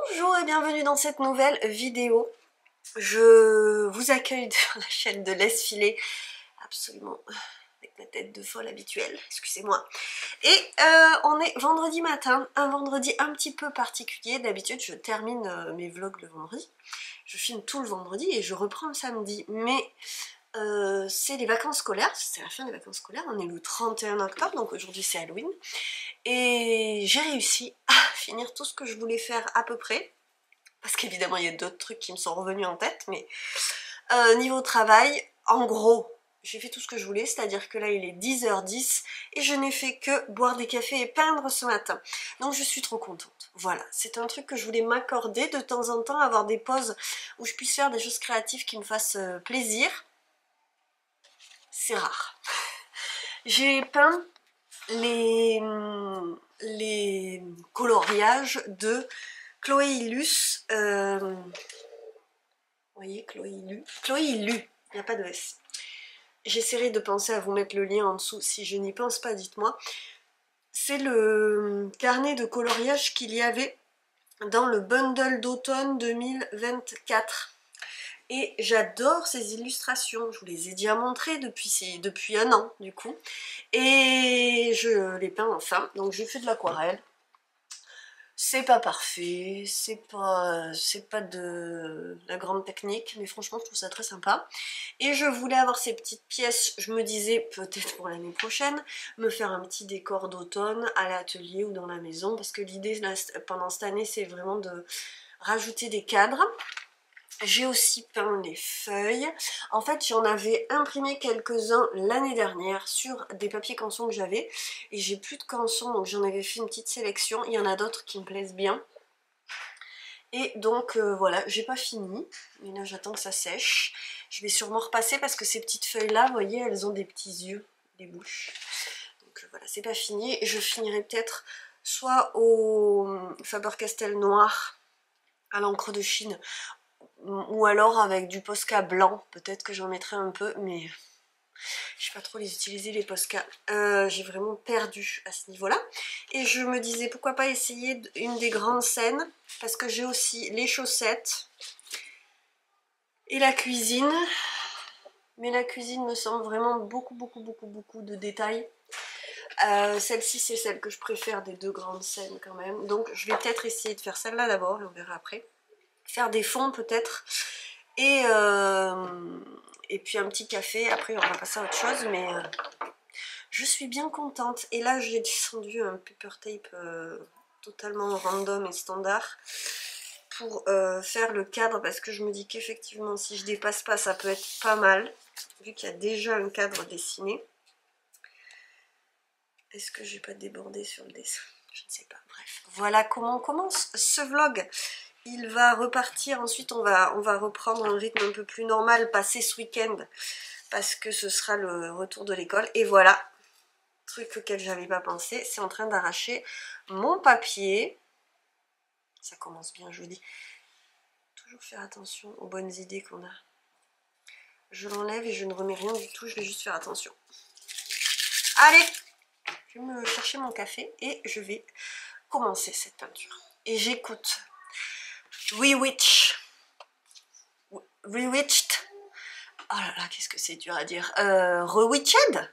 Bonjour et bienvenue dans cette nouvelle vidéo. Je vous accueille sur la chaîne de Laisse Filer, absolument avec ma tête de folle habituelle, excusez-moi. Et on est vendredi matin, un vendredi un petit peu particulier. D'habitude je termine mes vlogs le vendredi, je filme tout le vendredi et je reprends le samedi. Mais c'est les vacances scolaires, c'est la fin des vacances scolaires, on est le 31 octobre, donc aujourd'hui c'est Halloween. Et j'ai réussi à finir tout ce que je voulais faire à peu près. Parce qu'évidemment il y a d'autres trucs qui me sont revenus en tête, mais niveau travail, en gros, j'ai fait tout ce que je voulais, c'est-à-dire que là il est 10h10 et je n'ai fait que boire des cafés et peindre ce matin. Donc je suis trop contente. Voilà, c'est un truc que je voulais m'accorder de temps en temps, avoir des pauses où je puisse faire des choses créatives qui me fassent plaisir. C'est rare. J'ai peint les coloriages de Chloé Illus. Vous voyez, Chloé Illu. Chloé Illu, il n'y a pas de S. J'essaierai de penser à vous mettre le lien en dessous. Si je n'y pense pas, dites-moi. C'est le carnet de coloriage qu'il y avait dans le bundle d'automne 2024. Et j'adore ces illustrations. Je vous les ai déjà montrées depuis un an, du coup. Et je les peins enfin. Donc j'ai fait de l'aquarelle. C'est pas parfait, c'est pas de la grande technique, mais franchement je trouve ça très sympa. Et je voulais avoir ces petites pièces, je me disais peut-être pour l'année prochaine, me faire un petit décor d'automne à l'atelier ou dans la maison, parce que l'idée pendant cette année c'est vraiment de rajouter des cadres. J'ai aussi peint les feuilles. En fait, j'en avais imprimé quelques-uns l'année dernière sur des papiers canson que j'avais. Et j'ai plus de canson, donc j'en avais fait une petite sélection. Il y en a d'autres qui me plaisent bien. Et donc voilà, j'ai pas fini. Mais là, j'attends que ça sèche. Je vais sûrement repasser parce que ces petites feuilles-là, vous voyez, elles ont des petits yeux, des bouches. Donc voilà, c'est pas fini. Et je finirai peut-être soit au Faber-Castell noir à l'encre de Chine, ou alors avec du Posca blanc, peut-être que j'en mettrai un peu, mais je sais pas trop les utiliser les Posca. J'ai vraiment perdu à ce niveau-là. Et je me disais pourquoi pas essayer une des grandes scènes, parce que j'ai aussi les chaussettes et la cuisine. Mais la cuisine me semble vraiment beaucoup de détails. Celle-ci c'est celle que je préfère des deux grandes scènes quand même. Donc je vais peut-être essayer de faire celle-là d'abord et on verra après. Faire des fonds peut-être. Et puis un petit café, après on va passer à autre chose, mais je suis bien contente. Et là j'ai descendu un paper tape totalement random et standard pour faire le cadre, parce que je me dis qu'effectivement si je dépasse pas ça peut être pas mal, vu qu'il y a déjà un cadre dessiné. Est-ce que j'ai pas débordé sur le dessin? Je ne sais pas, bref. Voilà comment on commence ce vlog. Il va repartir, ensuite on va reprendre un rythme un peu plus normal, passer ce week-end, parce que ce sera le retour de l'école. Et voilà, truc auquel j'avais pas pensé, c'est en train d'arracher mon papier. Ça commence bien, je vous dis. Toujours faire attention aux bonnes idées qu'on a. Je l'enlève et je ne remets rien du tout, je vais juste faire attention. Allez, je vais me chercher mon café et je vais commencer cette peinture. Et j'écoute Bewitched. Oh là là, qu'est-ce que c'est dur à dire. Rewitched.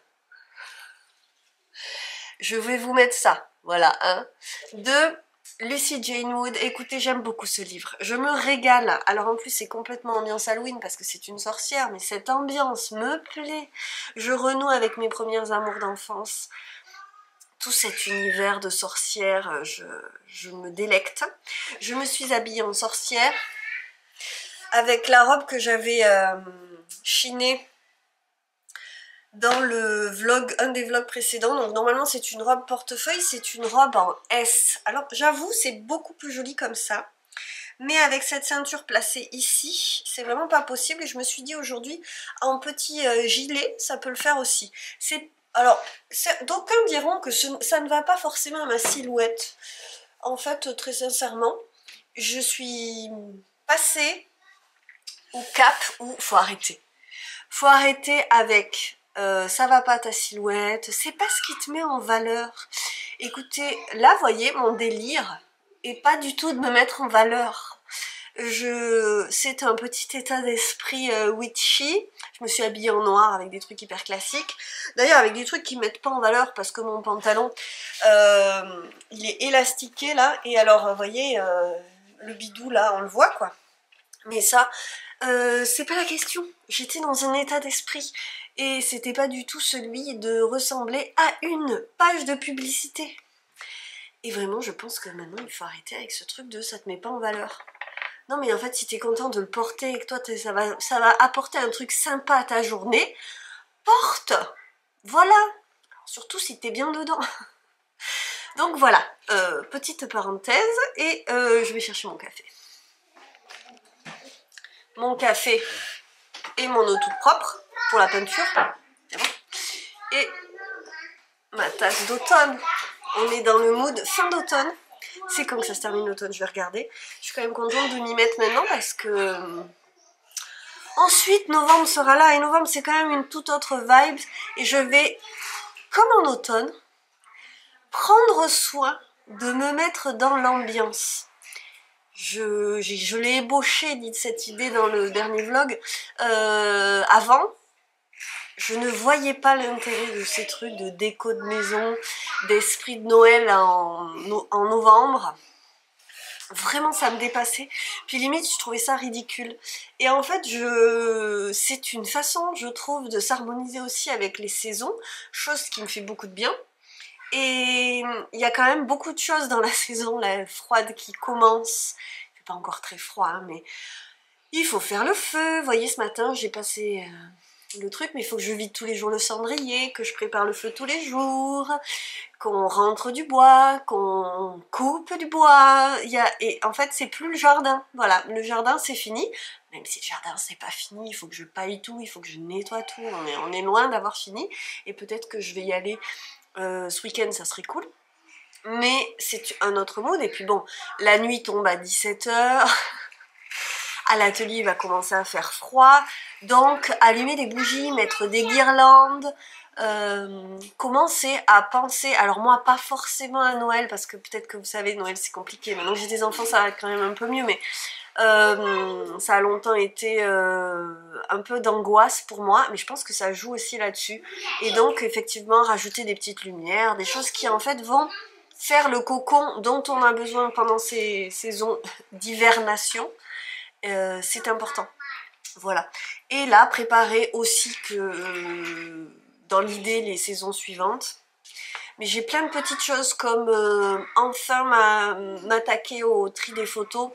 Je vais vous mettre ça, voilà, hein, de Lucy Jane Wood. Écoutez, j'aime beaucoup ce livre, je me régale. Alors en plus c'est complètement ambiance Halloween parce que c'est une sorcière, mais cette ambiance me plaît. Je renoue avec mes premiers amours d'enfance. Tout cet univers de sorcière, je me délecte. Je me suis habillée en sorcière avec la robe que j'avais chinée dans le vlog, un des vlogs précédents. Donc normalement c'est une robe portefeuille, c'est une robe en S. Alors j'avoue c'est beaucoup plus joli comme ça, mais avec cette ceinture placée ici, c'est vraiment pas possible. Et je me suis dit aujourd'hui, en petit gilet, ça peut le faire aussi. Alors, d'aucuns diront que ça ne va pas forcément à ma silhouette. En fait, très sincèrement, je suis passée au cap où faut arrêter. Faut arrêter avec ça va pas ta silhouette, c'est pas ce qui te met en valeur. Écoutez, là, voyez mon délire. et pas du tout de me mettre en valeur. C'est un petit état d'esprit witchy. Je me suis habillée en noir avec des trucs hyper classiques. D'ailleurs avec des trucs qui me mettent pas en valeur parce que mon pantalon il est élastiqué là. Et alors vous voyez le bidou là on le voit quoi. Mais ça c'est pas la question. J'étais dans un état d'esprit et c'était pas du tout celui de ressembler à une page de publicité. Et vraiment je pense que maintenant il faut arrêter avec ce truc de ça te met pas en valeur. Non mais en fait si t'es content de le porter et que toi ça va apporter un truc sympa à ta journée, porte. Voilà. Alors, surtout si t'es bien dedans. Donc voilà, petite parenthèse et je vais chercher mon café. Mon café et mon eau toute propre pour la peinture. Et ma tasse d'automne. On est dans le mood fin d'automne. C'est quand que ça se termine l'automne, je vais regarder. Je suis quand même contente de m'y mettre maintenant parce que... Ensuite, novembre sera là. Et novembre, c'est quand même une toute autre vibe. Et je vais, comme en automne, prendre soin de me mettre dans l'ambiance. Je l'ai ébauché, dit cette idée dans le dernier vlog. Avant, je ne voyais pas l'intérêt de ces trucs de déco de maison, d'esprit de Noël en novembre. Vraiment ça me dépassait, puis limite je trouvais ça ridicule. Et en fait c'est une façon je trouve de s'harmoniser aussi avec les saisons, chose qui me fait beaucoup de bien. Et il y a quand même beaucoup de choses dans la saison là, froide qui commence. Il fait pas encore très froid hein, mais il faut faire le feu. Vous voyez ce matin j'ai passé le truc, mais il faut que je vide tous les jours le cendrier, que je prépare le feu tous les jours, qu'on rentre du bois, qu'on coupe du bois. Et en fait c'est plus le jardin, voilà, le jardin c'est fini, même si le jardin c'est pas fini, il faut que je paille tout, il faut que je nettoie tout, on est loin d'avoir fini, et peut-être que je vais y aller ce week-end, ça serait cool, mais c'est un autre mood. Et puis bon, la nuit tombe à 17 h, à l'atelier il va commencer à faire froid, donc allumer des bougies, mettre des guirlandes, commencer à penser, alors moi pas forcément à Noël, parce que peut-être que vous savez Noël c'est compliqué, maintenant que j'ai des enfants ça va quand même un peu mieux, mais ça a longtemps été un peu d'angoisse pour moi, mais je pense que ça joue aussi là-dessus. Et donc effectivement rajouter des petites lumières, des choses qui en fait vont faire le cocon dont on a besoin pendant ces saisons d'hivernation. C'est important, voilà. Et là préparer aussi que dans l'idée les saisons suivantes, mais j'ai plein de petites choses comme enfin m'attaquer au tri des photos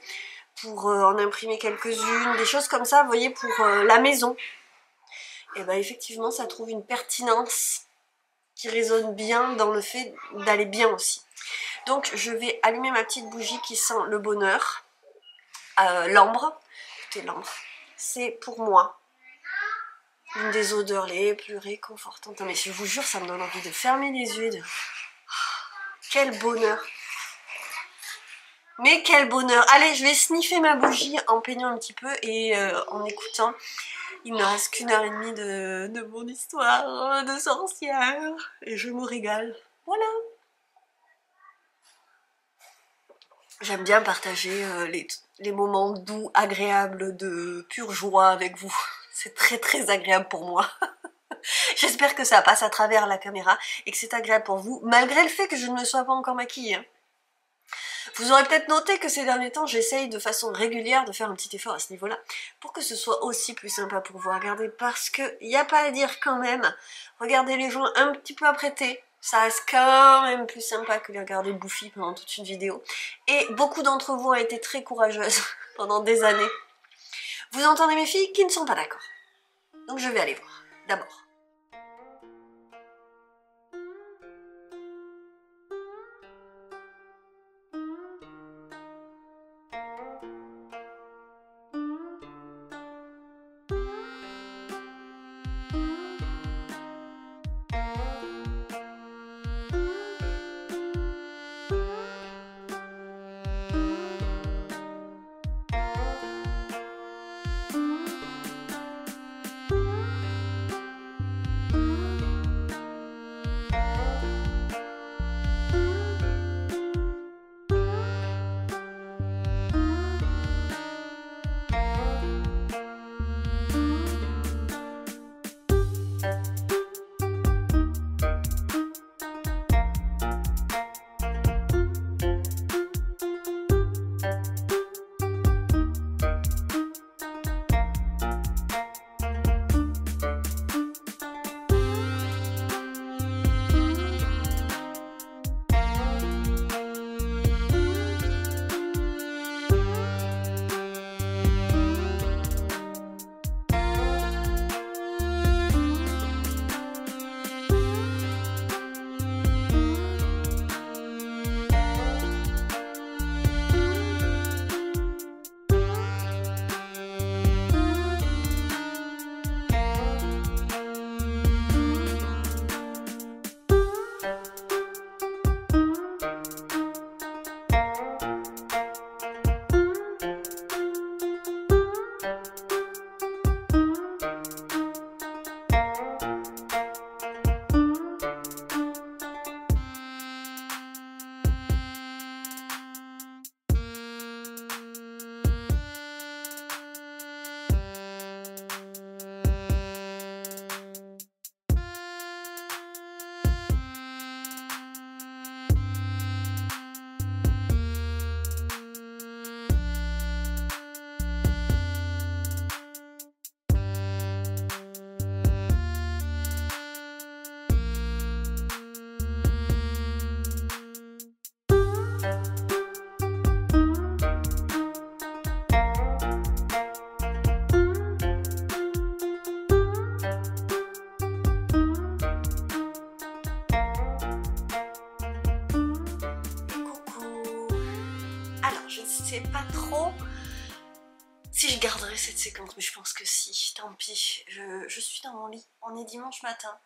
pour en imprimer quelques-unes, des choses comme ça, vous voyez, pour la maison. Et ben effectivement ça trouve une pertinence qui résonne bien dans le fait d'aller bien aussi. Donc je vais allumer ma petite bougie qui sent le bonheur, l'ambre. L'ambre, c'est pour moi une des odeurs les plus réconfortantes. Mais je vous jure, ça me donne envie de fermer les yeux. Quel bonheur! Mais quel bonheur! Allez, je vais sniffer ma bougie en peignant un petit peu et en écoutant. Il ne reste qu'1 h 30 de mon histoire de sorcière et je me régale. Voilà! J'aime bien partager les moments doux, agréables, de pure joie avec vous. C'est très très agréable pour moi. J'espère que ça passe à travers la caméra et que c'est agréable pour vous, malgré le fait que je ne me sois pas encore maquillée. Hein. Vous aurez peut-être noté que ces derniers temps, j'essaye de façon régulière de faire un petit effort à ce niveau-là, pour que ce soit aussi plus sympa pour vous à regarder, parce qu'il n'y a pas à dire quand même, regardez les gens un petit peu apprêtés, ça reste quand même plus sympa que les regarder bouffer pendant toute une vidéo. Et beaucoup d'entre vous ont été très courageuses pendant des années. Vous entendez mes filles qui ne sont pas d'accord. Donc je vais aller voir, d'abord. sais pas trop si je garderai cette séquence, mais je pense que si, tant pis. Je suis dans mon lit, on est dimanche matin.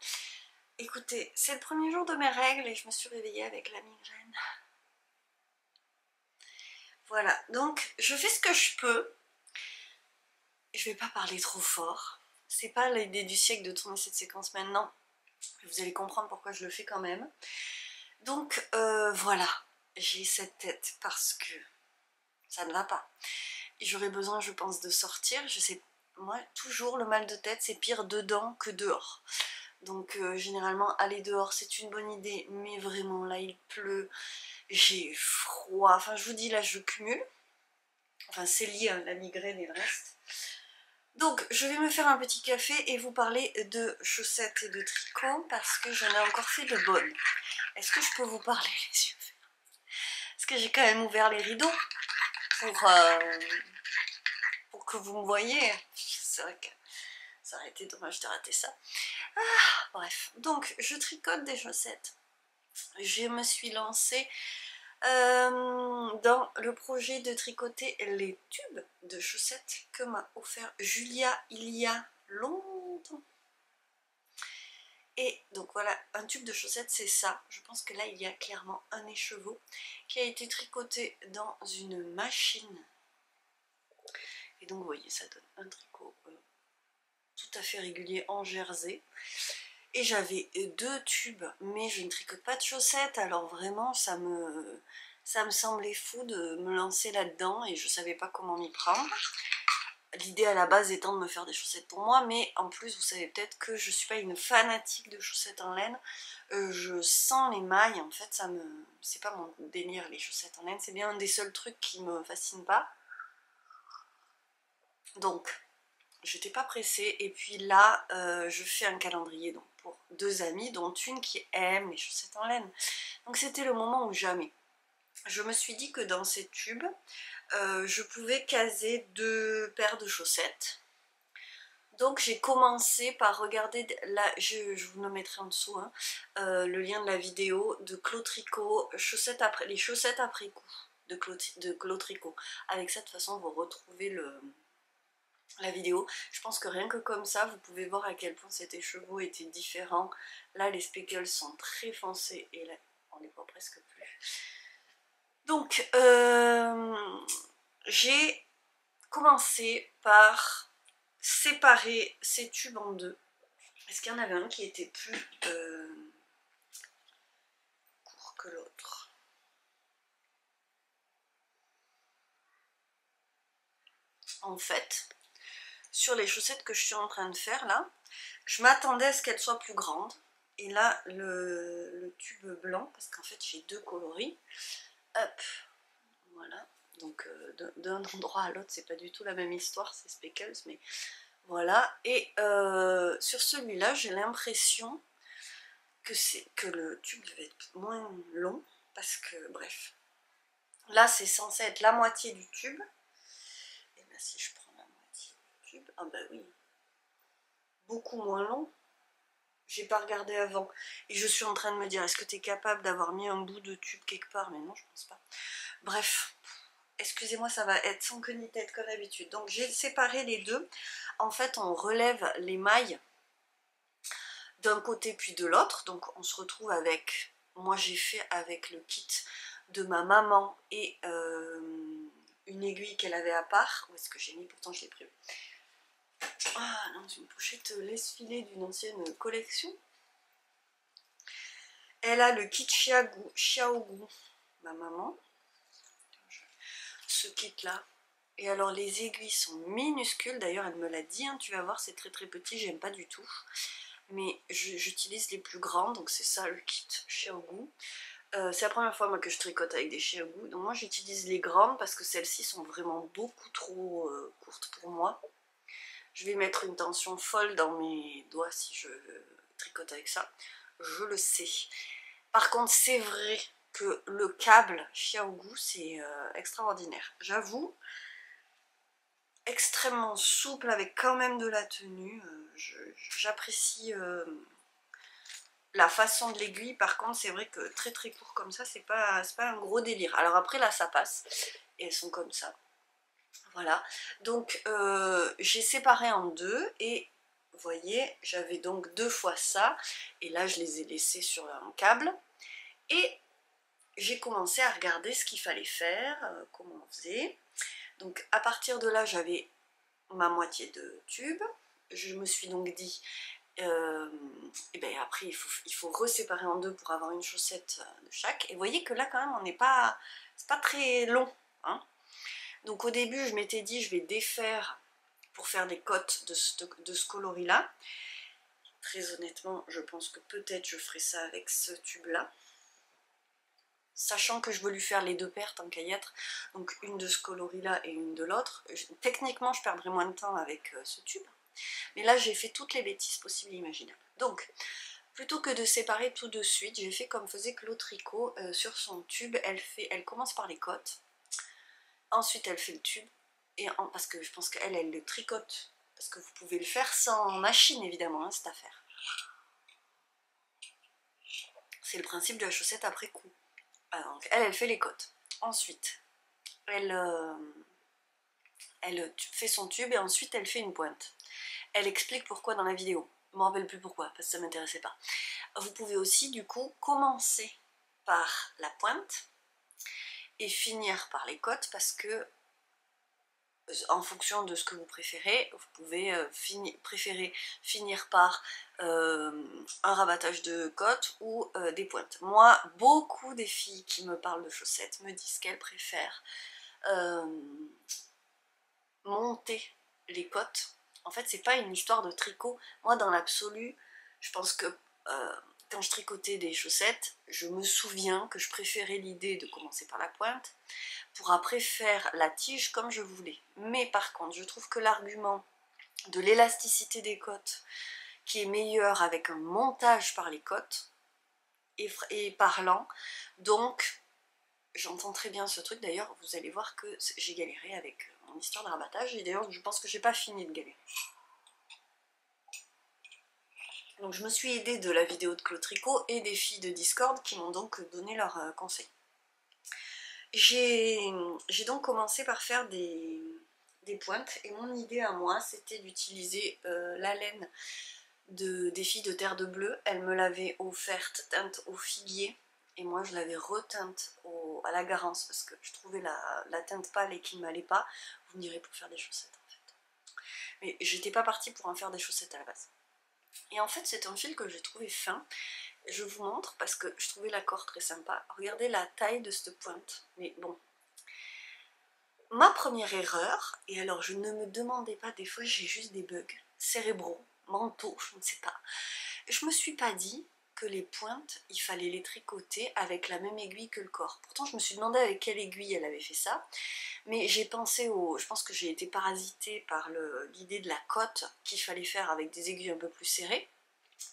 Écoutez, c'est le premier jour de mes règles et je me suis réveillée avec la migraine. Voilà, donc je fais ce que je peux. Je vais pas parler trop fort. C'est pas l'idée du siècle de tourner cette séquence maintenant. Vous allez comprendre pourquoi je le fais quand même. Donc voilà, j'ai cette tête parce que ça ne va pas. J'aurais besoin, je pense, de sortir. Je sais, moi, toujours le mal de tête, c'est pire dedans que dehors. Donc généralement, aller dehors, c'est une bonne idée. Mais vraiment, là, il pleut, j'ai froid. Enfin, je vous dis, là, je cumule. Enfin, c'est lié à la migraine et le reste. Donc, je vais me faire un petit café et vous parler de chaussettes et de tricot parce que j'en ai encore fait de bonnes. Est-ce que je peux vous parler les yeux fermés? Parce que j'ai quand même ouvert les rideaux pour que vous me voyez. C'est vrai que ça aurait été dommage de rater ça. Bref, donc je tricote des chaussettes. Je me suis lancée dans le projet de tricoter les tubes de chaussettes que m'a offert Julia il y a longtemps. Et donc voilà, un tube de chaussettes c'est ça. Je pense que là il y a clairement un écheveau qui a été tricoté dans une machine. Et donc vous voyez, ça donne un tricot tout à fait régulier en jersey. Et j'avais 2 tubes, mais je ne tricote pas de chaussettes, alors vraiment ça me semblait fou de me lancer là-dedans et je savais pas comment m'y prendre. L'idée à la base étant de me faire des chaussettes pour moi, mais en plus vous savez peut-être que je suis pas une fanatique de chaussettes en laine. Je sens les mailles, en fait c'est pas mon délire les chaussettes en laine, c'est bien un des seuls trucs qui me fascine pas. Donc j'étais pas pressée et puis là je fais un calendrier donc pour 2 amies dont une qui aime les chaussettes en laine. Donc c'était le moment ou jamais. Je me suis dit que dans ces tubes je pouvais caser 2 paires de chaussettes. Donc j'ai commencé par regarder, là je vous le mettrai en dessous, hein, le lien de la vidéo de Clos Tricot, les chaussettes après coup de Clos Tricot. Avec ça de toute façon vous retrouvez la vidéo. Je pense que rien que comme ça, vous pouvez voir à quel point cet écheveau était différent. Là, les speckles sont très foncés et là, on les voit presque plus. Donc, j'ai commencé par séparer ces tubes en 2. Est-ce qu'il y en avait un qui était plus court que l'autre? En fait, sur les chaussettes que je suis en train de faire là, je m'attendais à ce qu'elles soient plus grandes. Et là, le tube blanc, parce qu'en fait j'ai 2 coloris, hop, voilà. Donc d'un endroit à l'autre, c'est pas du tout la même histoire, c'est speckles, mais voilà. Et sur celui-là, j'ai l'impression que le tube devait être moins long, parce que, bref. Là, c'est censé être la moitié du tube. Et là, si je prends la moitié du tube, ah bah oui, beaucoup moins long. J'ai pas regardé avant. Et je suis en train de me dire, est-ce que tu es capable d'avoir mis un bout de tube quelque part? Mais non, je pense pas. Bref, excusez-moi, ça va être sans queue ni tête comme d'habitude. Donc j'ai séparé les deux. En fait, on relève les mailles d'un côté puis de l'autre. Donc on se retrouve avec, moi j'ai fait avec le kit de ma maman et une aiguille qu'elle avait à part. Où est-ce que j'ai mis? Pourtant je l'ai pris. Ah, dans une pochette laisse-filer d'une ancienne collection. Elle a le kit Xiaogu, ma maman. Ce kit là. Et alors les aiguilles sont minuscules, d'ailleurs elle me l'a dit, hein, tu vas voir c'est très très petit, j'aime pas du tout. Mais j'utilise les plus grands, donc c'est ça le kit Xiaogu. C'est la première fois moi, que je tricote avec des Xiaogu, donc moi j'utilise les grandes parce que celles-ci sont vraiment beaucoup trop courtes pour moi. Je vais mettre une tension folle dans mes doigts si je tricote avec ça, je le sais. Par contre c'est vrai que le câble Xiaogu c'est extraordinaire, j'avoue. Extrêmement souple avec quand même de la tenue, j'apprécie la façon de l'aiguille, par contre, c'est vrai que très très court comme ça, c'est pas un gros délire. Alors après, là, ça passe, et elles sont comme ça. Voilà, donc j'ai séparé en deux, et vous voyez, j'avais donc 2 fois ça, et là, je les ai laissés sur un câble, et j'ai commencé à regarder ce qu'il fallait faire, comment on faisait. Donc à partir de là, j'avais ma moitié de tube. Je me suis donc dit, et bien après il faut reséparer en deux pour avoir une chaussette de chaque. Et vous voyez que là quand même on n'est pas, c'est pas très long, hein. Donc au début je m'étais dit je vais défaire pour faire des cottes de ce coloris là. Très honnêtement je pense que peut-être je ferai ça avec ce tube là, sachant que je veux lui faire les 2 paires tant qu'à y être, donc une de ce coloris là et une de l'autre. Techniquement je perdrai moins de temps avec ce tube, mais là j'ai fait toutes les bêtises possibles et imaginables. Donc plutôt que de séparer tout de suite, j'ai fait comme faisait Claude Tricot sur son tube. Elle commence par les côtes, ensuite elle fait le tube, parce que je pense qu'elle le tricote, parce que vous pouvez le faire sans machine évidemment, hein, cette affaire. C'est le principe de la chaussette après coup. Alors, donc elle fait les côtes. Ensuite, elle fait son tube et ensuite elle fait une pointe. Elle explique pourquoi dans la vidéo. Je ne me rappelle plus pourquoi, parce que ça ne m'intéressait pas. Vous pouvez aussi du coup commencer par la pointe et finir par les côtes, parce que en fonction de ce que vous préférez, vous pouvez préférer finir par un rabattage de côtes ou des pointes. Moi, beaucoup des filles qui me parlent de chaussettes me disent qu'elles préfèrent monter les côtes. En fait, c'est pas une histoire de tricot. Moi, dans l'absolu, je pense que quand je tricotais des chaussettes, je me souviens que je préférais l'idée de commencer par la pointe pour après faire la tige comme je voulais. Mais par contre, je trouve que l'argument de l'élasticité des côtes qui est meilleur avec un montage par les côtes est parlant. Donc, j'entends très bien ce truc. D'ailleurs, vous allez voir que j'ai galéré avec mon histoire de rabattage. Et d'ailleurs, je pense que j'ai pas fini de galérer. Donc je me suis aidée de la vidéo de Claude Tricot et des filles de Discord qui m'ont donc donné leurs conseils. J'ai donc commencé par faire des pointes, et mon idée à moi c'était d'utiliser la laine des filles de Terre de Bleu. Elles me l'avaient offerte teinte au figuier, et moi je l'avais reteinte à la Garance parce que je trouvais la teinte pâle et qui ne m'allait pas. Vous me direz pour faire des chaussettes en fait. Mais j'étais pas partie pour en faire des chaussettes à la base. Et en fait c'est un fil que j'ai trouvé fin. Je vous montre parce que je trouvais l'accord très sympa. Regardez la taille de cette pointe. Mais bon. Ma première erreur, et alors je ne me demandez pas, des fois j'ai juste des bugs cérébraux, mentaux, je ne sais pas. Je me suis pas dit que les pointes, il fallait les tricoter avec la même aiguille que le corps. Pourtant je me suis demandé avec quelle aiguille elle avait fait ça. Mais j'ai pensé je pense que j'ai été parasitée par l'idée de la cotte qu'il fallait faire avec des aiguilles un peu plus serrées.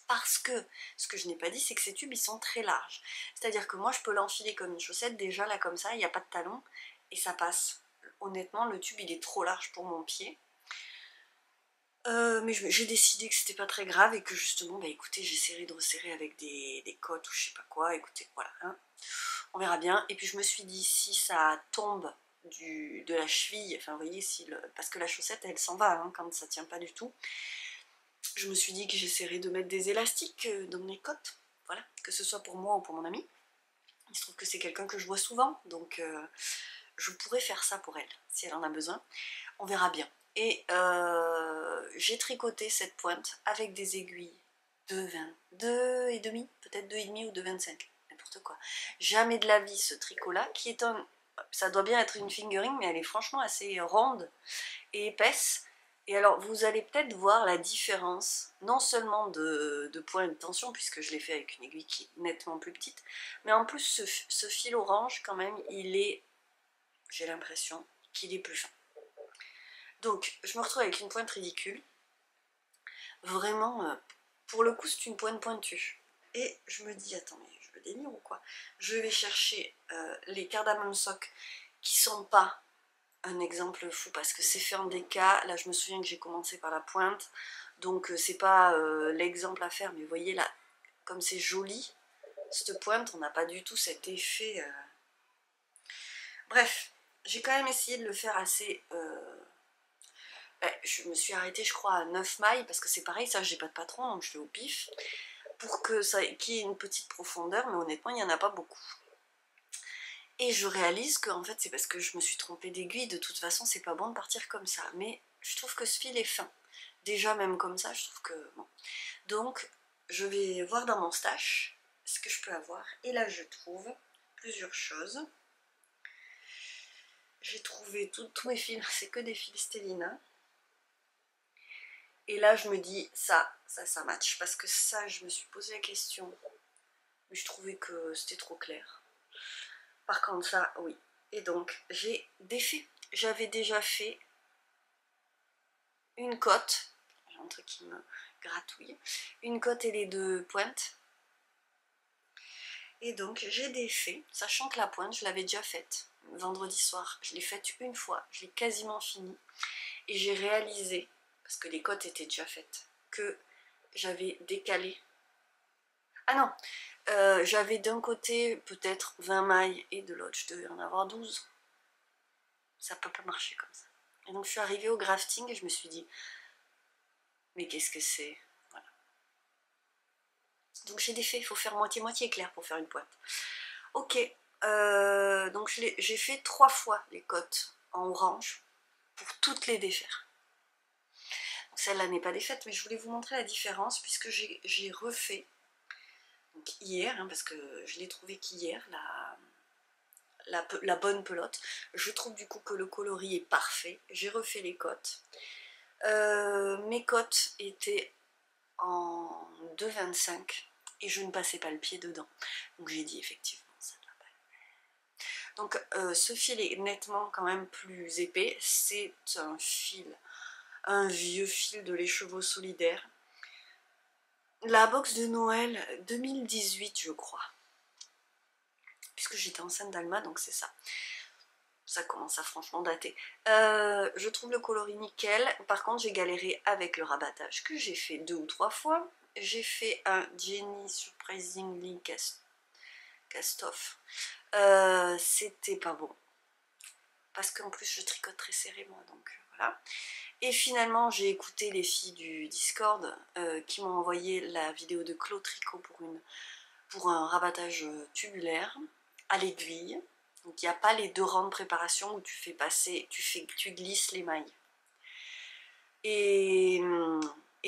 Parce que, ce que je n'ai pas dit, c'est que ces tubes, ils sont très larges. C'est-à-dire que moi, je peux l'enfiler comme une chaussette, déjà là comme ça, il n'y a pas de talon, et ça passe. Honnêtement, le tube, il est trop large pour mon pied. Mais j'ai décidé que c'était pas très grave, et que justement, bah écoutez, j'essaierai de resserrer avec des cottes ou je sais pas quoi, écoutez, voilà, hein. On verra bien. Et puis je me suis dit, si ça tombe de la cheville, enfin vous voyez, parce que la chaussette, elle s'en va hein, quand ça tient pas du tout. Je me suis dit que j'essaierais de mettre des élastiques dans mes côtes, voilà, que ce soit pour moi ou pour mon amie. Il se trouve que c'est quelqu'un que je vois souvent, donc je pourrais faire ça pour elle, si elle en a besoin. On verra bien. Et j'ai tricoté cette pointe avec des aiguilles de 2,5, peut-être 2,5 ou de 25, n'importe quoi. Jamais de la vie ce tricot-là, qui est ça doit bien être une fingering, mais elle est franchement assez ronde et épaisse. Et alors vous allez peut-être voir la différence, non seulement de point de tension, puisque je l'ai fait avec une aiguille qui est nettement plus petite, mais en plus ce fil orange quand même, j'ai l'impression qu'il est plus fin. Donc je me retrouve avec une pointe ridicule, vraiment, pour le coup c'est une pointe pointue. Et je me dis, attends mais je veux délire ou quoi? Je vais chercher les cardamom sock qui sont pas un exemple fou parce que c'est fait en déca. Là je me souviens que j'ai commencé par la pointe, donc c'est pas l'exemple à faire, mais vous voyez là, comme c'est joli, cette pointe, on n'a pas du tout cet effet... Bref, j'ai quand même essayé de le faire assez... je me suis arrêtée, je crois, à 9 mailles, parce que c'est pareil, ça, j'ai pas de patron, donc je fais au pif, pour que ça, qu'il y ait une petite profondeur, mais honnêtement, il n'y en a pas beaucoup. Et je réalise que en fait, c'est parce que je me suis trompée d'aiguille, de toute façon, c'est pas bon de partir comme ça, mais je trouve que ce fil est fin. Déjà, même comme ça, je trouve que... Bon. Donc, je vais voir dans mon stash ce que je peux avoir, et là, je trouve plusieurs choses. J'ai trouvé tous mes fils, c'est que des fils Stellina. Et là, je me dis, ça match. Parce que ça, je me suis posé la question. Mais je trouvais que c'était trop clair. Par contre, ça, oui. Et donc, j'ai défait. J'avais déjà fait une cote. J'ai un truc qui me gratouille. Une cote et les 2 pointes. Et donc, j'ai défait. Sachant que la pointe, je l'avais déjà faite. Vendredi soir. Je l'ai faite une fois. Je l'ai quasiment finie. Et j'ai réalisé, parce que les cotes étaient déjà faites, que j'avais décalé. Ah non, j'avais d'un côté peut-être 20 mailles et de l'autre je devais en avoir 12. Ça peut pas marcher comme ça. Et donc je suis arrivée au grafting et je me suis dit, mais qu'est-ce que c'est? Voilà. Donc j'ai défait, il faut faire moitié-moitié clair pour faire une pointe. Ok, donc j'ai fait 3 fois les cotes en orange pour toutes les défaire. Celle-là n'est pas défaite, mais je voulais vous montrer la différence puisque j'ai refait donc hier, hein, parce que je l'ai trouvé qu'hier, la bonne pelote. Je trouve du coup que le coloris est parfait. J'ai refait les cotes. Mes cotes étaient en 2,25 et je ne passais pas le pied dedans. Donc j'ai dit effectivement, ça ne va pas. Donc ce fil est nettement quand même plus épais. C'est un fil, un vieux fil de l'écheveau solidaire. La box de Noël 2018, je crois. Puisque j'étais enceinte d'Alma, donc c'est ça. Ça commence à franchement dater. Je trouve le coloris nickel. Par contre, j'ai galéré avec le rabattage que j'ai fait 2 ou 3 fois. J'ai fait un Jenny Surprisingly Cast-Off. C'était pas bon. Parce qu'en plus, je tricote très serré, moi, donc voilà. Et finalement, j'ai écouté les filles du Discord qui m'ont envoyé la vidéo de Claude Tricot pour un rabattage tubulaire à l'aiguille. Donc il n'y a pas les 2 rangs de préparation où tu fais passer, tu glisses les mailles. Et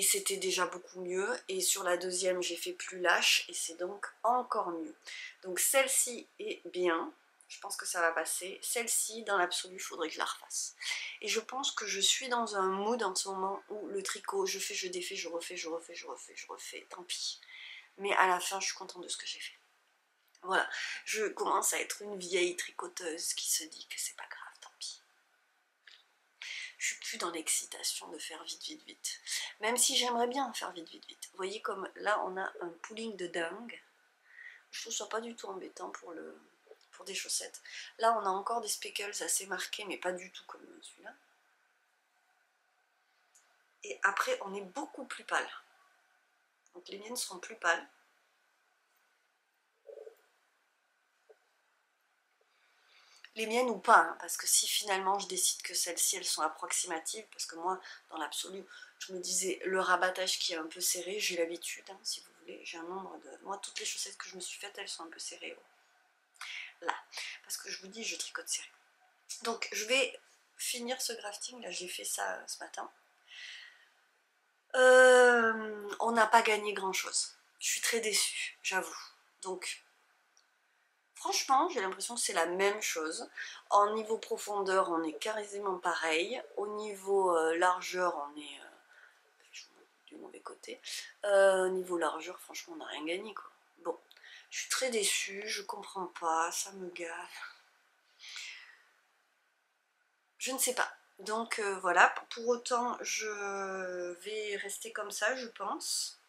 c'était déjà beaucoup mieux. Et sur la deuxième, j'ai fait plus lâche et c'est donc encore mieux. Donc celle-ci est bien. Je pense que ça va passer. Celle-ci, dans l'absolu, il faudrait que je la refasse. Et je pense que je suis dans un mood en ce moment où le tricot, je fais, je défais, je refais, je refais, je refais, je refais. Tant pis. Mais à la fin, je suis contente de ce que j'ai fait. Voilà, je commence à être une vieille tricoteuse qui se dit que c'est pas grave, tant pis. Je suis plus dans l'excitation de faire vite, vite, vite. Même si j'aimerais bien faire vite, vite, vite. Vous voyez comme là, on a un pooling de dingue. Je trouve ça pas du tout embêtant pour des chaussettes. Là, on a encore des speckles assez marqués, mais pas du tout comme celui-là. Et après, on est beaucoup plus pâle. Donc les miennes seront plus pâles. Les miennes ou pas, hein, parce que si finalement je décide que celles-ci elles sont approximatives, parce que moi dans l'absolu je me disais le rabattage qui est un peu serré, j'ai l'habitude, hein, si vous voulez, j'ai un nombre de... Moi toutes les chaussettes que je me suis faites elles sont un peu serrées, là, parce que je vous dis je tricote serré. Donc je vais finir ce grafting, là j'ai fait ça ce matin. On n'a pas gagné grand chose, je suis très déçue, j'avoue, donc... Franchement, j'ai l'impression que c'est la même chose. En niveau profondeur, on est quasiment pareil. Au niveau largeur, on est du mauvais côté. Au niveau largeur, franchement, on n'a rien gagné, quoi. Bon, je suis très déçue, je comprends pas, ça me gave. Je ne sais pas. Donc voilà, pour autant, je vais rester comme ça, je pense.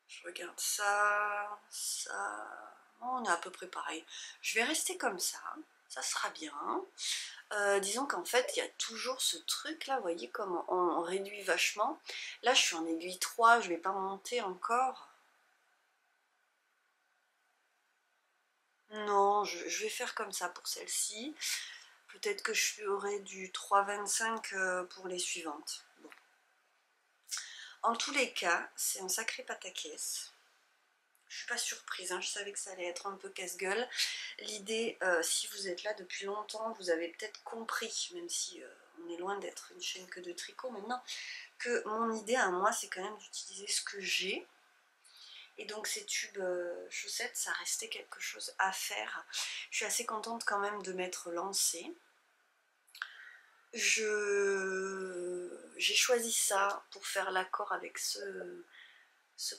Je regarde ça, ça... On est à peu près pareil. Je vais rester comme ça sera bien. Disons qu'en fait il y a toujours ce truc là, vous voyez comme on réduit vachement. Là je suis en aiguille 3, je vais pas monter encore. Non, je vais faire comme ça pour celle-ci. Peut-être que je ferai du 3,25 pour les suivantes. Bon. En tous les cas, c'est un sacré pataquès. Je suis pas surprise, hein, je savais que ça allait être un peu casse-gueule. L'idée, si vous êtes là depuis longtemps, vous avez peut-être compris, même si on est loin d'être une chaîne que de tricot maintenant, que mon idée à moi, c'est quand même d'utiliser ce que j'ai. Et donc ces tubes chaussettes, ça restait quelque chose à faire. Je suis assez contente quand même de m'être lancée. J'ai choisi ça pour faire l'accord avec ce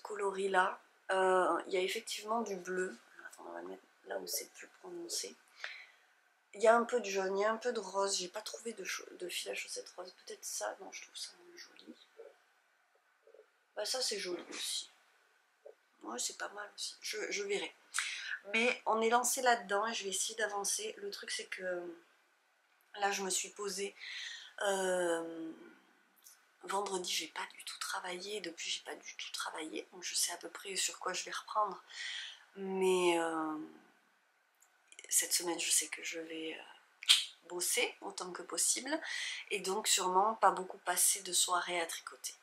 coloris là. Il y a effectivement du bleu. Attends, on va le mettre là où c'est plus prononcé. Il y a un peu de jaune, il y a un peu de rose. J'ai pas trouvé de fil à chaussettes rose. Peut-être ça, non, je trouve ça joli. Bah ça c'est joli aussi. Ouais, c'est pas mal aussi. Je verrai. Mais on est lancé là-dedans et je vais essayer d'avancer. Le truc c'est que là je me suis posée. Vendredi j'ai pas du tout travaillé, depuis j'ai pas du tout travaillé, donc je sais à peu près sur quoi je vais reprendre, mais cette semaine je sais que je vais bosser autant que possible, et donc sûrement pas beaucoup passer de soirée à tricoter.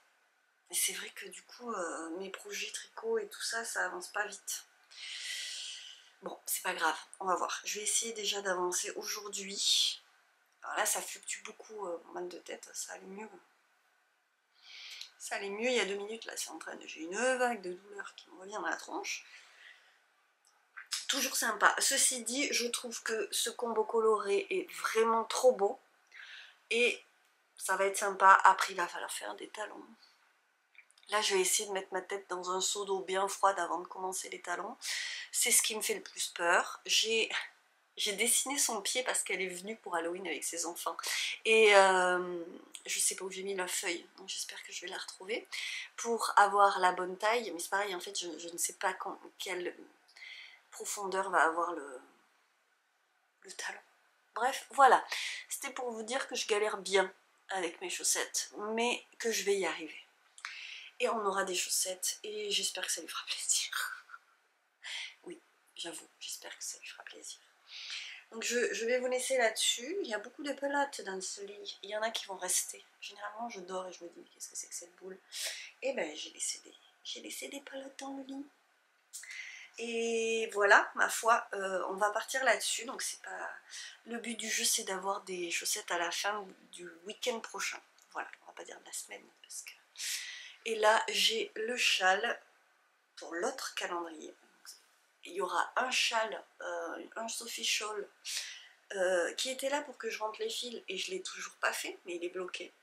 Et c'est vrai que du coup mes projets tricot et tout ça, ça avance pas vite. Bon, c'est pas grave, on va voir. Je vais essayer déjà d'avancer aujourd'hui. Alors là ça fluctue beaucoup, mal de tête, ça allait mieux. Ça allait mieux il y a 2 minutes, là c'est en train de... J'ai une vague de douleur qui me revient dans la tronche. Toujours sympa. Ceci dit, je trouve que ce combo coloré est vraiment trop beau. Et ça va être sympa. Après il va falloir faire des talons. Là je vais essayer de mettre ma tête dans un seau d'eau bien froide avant de commencer les talons. C'est ce qui me fait le plus peur. J'ai dessiné son pied parce qu'elle est venue pour Halloween avec ses enfants. Et je sais pas où j'ai mis la feuille, donc j'espère que je vais la retrouver. Pour avoir la bonne taille, mais c'est pareil, en fait, je ne sais pas quelle profondeur va avoir le talon. Bref, voilà. C'était pour vous dire que je galère bien avec mes chaussettes, mais que je vais y arriver. Et on aura des chaussettes, et j'espère que ça lui fera plaisir. Oui, j'avoue, j'espère que ça lui fera plaisir. Donc je vais vous laisser là-dessus. Il y a beaucoup de pelotes dans ce lit. Il y en a qui vont rester. Généralement je dors et je me dis mais qu'est-ce que c'est que cette boule? Et ben j'ai laissé des pelotes dans le lit. Et voilà, ma foi, on va partir là-dessus. Donc c'est pas... Le but du jeu c'est d'avoir des chaussettes à la fin du week-end prochain. Voilà, on va pas dire de la semaine parce que... Et là j'ai le châle pour l'autre calendrier. Il y aura un châle, un Sophie Shawl qui était là pour que je rentre les fils et je ne l'ai toujours pas fait, mais il est bloqué.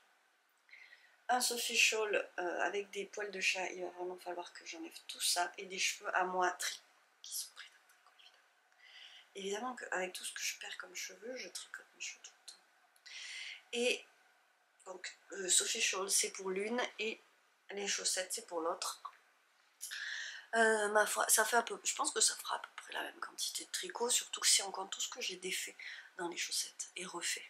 Un Sophie Shawl avec des poils de chat, il va vraiment falloir que j'enlève tout ça, et des cheveux à moi qui sont pris dans le tricot, évidemment qu'avec tout ce que je perds comme cheveux, je tricote mes cheveux tout le temps. Et donc Sophie Shawl c'est pour l'une et les chaussettes c'est pour l'autre. Ma foi, ça fait un peu, je pense que ça fera à peu près la même quantité de tricot, surtout que si on compte tout ce que j'ai défait dans les chaussettes et refait.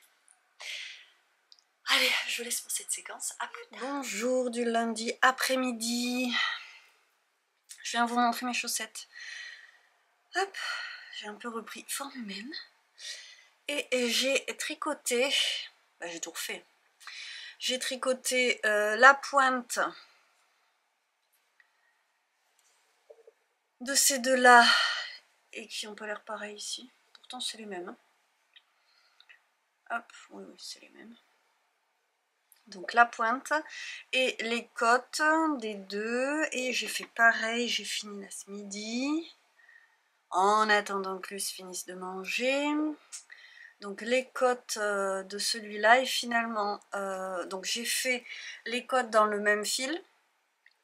Allez, je vous laisse pour cette séquence. À plus tard. Bonjour du lundi après-midi. Je viens vous montrer mes chaussettes. Hop, j'ai un peu repris forme humaine. Et j'ai tricoté, bah, j'ai tout refait. J'ai tricoté la pointe de ces deux-là et qui n'ont pas l'air pareil ici. Pourtant c'est les mêmes. Hop, oui, c'est les mêmes. Donc la pointe et les côtes des deux. Et j'ai fait pareil, j'ai fini là ce midi. En attendant que Luce finisse de manger. Donc les côtes de celui-là et finalement, donc j'ai fait les côtes dans le même fil.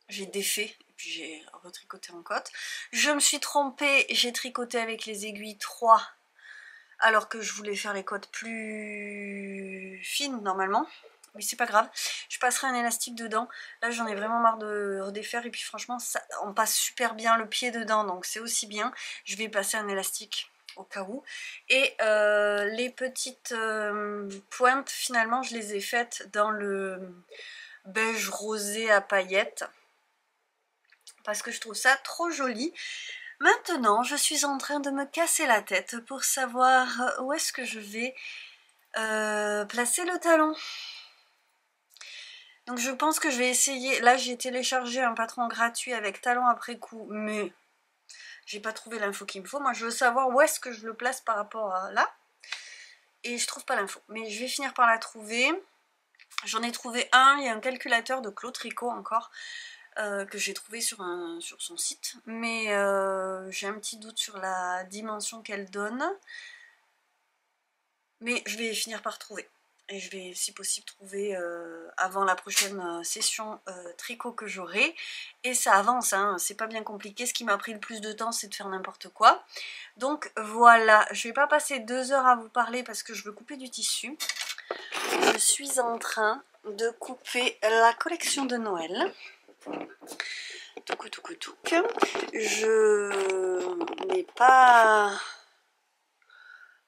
J'ai défait et puis j'ai retricoté en côte. Je me suis trompée, j'ai tricoté avec les aiguilles 3 alors que je voulais faire les côtes plus fines normalement. Mais c'est pas grave, je passerai un élastique dedans. Là j'en ai vraiment marre de redéfaire et puis franchement ça, on passe super bien le pied dedans, donc c'est aussi bien. Je vais passer un élastique au cas où. Et les petites pointes, finalement, je les ai faites dans le beige rosé à paillettes. Parce que je trouve ça trop joli. Maintenant, je suis en train de me casser la tête pour savoir où est-ce que je vais placer le talon. Donc je pense que je vais essayer, là j'ai téléchargé un patron gratuit avec talon après coup, mais j'ai pas trouvé l'info qu'il me faut. Moi je veux savoir où est-ce que je le place par rapport à là, et je trouve pas l'info, mais je vais finir par la trouver. J'en ai trouvé un, il y a un calculateur de Claude Tricot encore, que j'ai trouvé sur son site, mais j'ai un petit doute sur la dimension qu'elle donne, mais je vais finir par trouver. Et je vais, si possible, trouver avant la prochaine session tricot que j'aurai. Et ça avance, hein, c'est pas bien compliqué. Ce qui m'a pris le plus de temps, c'est de faire n'importe quoi. Donc voilà, je vais pas passer 2 heures à vous parler parce que je veux couper du tissu. Je suis en train de couper la collection de Noël. Touc. Je n'ai pas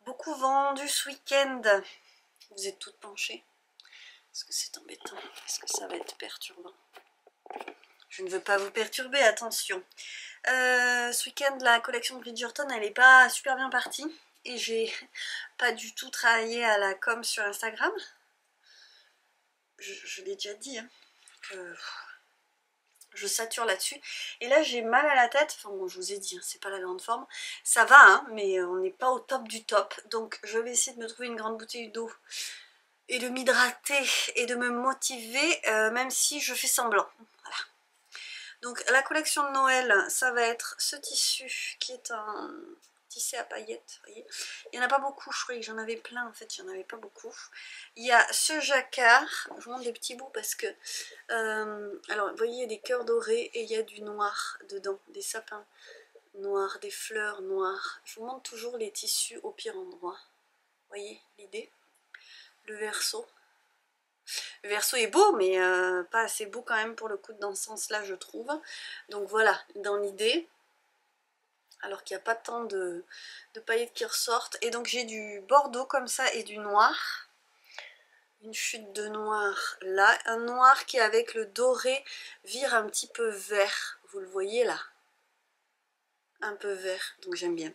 beaucoup vendu ce week-end. Vous êtes toutes penchées. Est-ce que c'est embêtant? Est-ce que ça va être perturbant? Je ne veux pas vous perturber, attention. Ce week-end, la collection Bridgerton, elle n'est pas super bien partie. Et j'ai pas du tout travaillé à la com sur Instagram. Je l'ai déjà dit, hein, que je sature là-dessus. Et là, j'ai mal à la tête. Enfin bon, je vous ai dit, hein, c'est pas la grande forme. Ça va, hein, mais on n'est pas au top du top. Donc, je vais essayer de me trouver une grande bouteille d'eau et de m'hydrater et de me motiver, même si je fais semblant. Voilà. Donc la collection de Noël, ça va être ce tissu qui est un tissé à paillettes, vous voyez. Il n'y en a pas beaucoup, je croyais que j'en avais plein, en fait, il n'y en avait pas beaucoup. Il y a ce jacquard, je vous montre des petits bouts parce que, alors vous voyez, il y a des cœurs dorés et il y a du noir dedans, des sapins noirs, des fleurs noires. Je vous montre toujours les tissus au pire endroit, vous voyez l'idée. Le verso. Le verso est beau, mais pas assez beau quand même pour le coup dans ce sens-là, je trouve. Donc voilà, dans l'idée, alors qu'il n'y a pas tant de paillettes qui ressortent. Et donc j'ai du bordeaux comme ça et du noir. Une chute de noir là. Un noir qui avec le doré vire un petit peu vert. Vous le voyez là? Un peu vert, donc j'aime bien.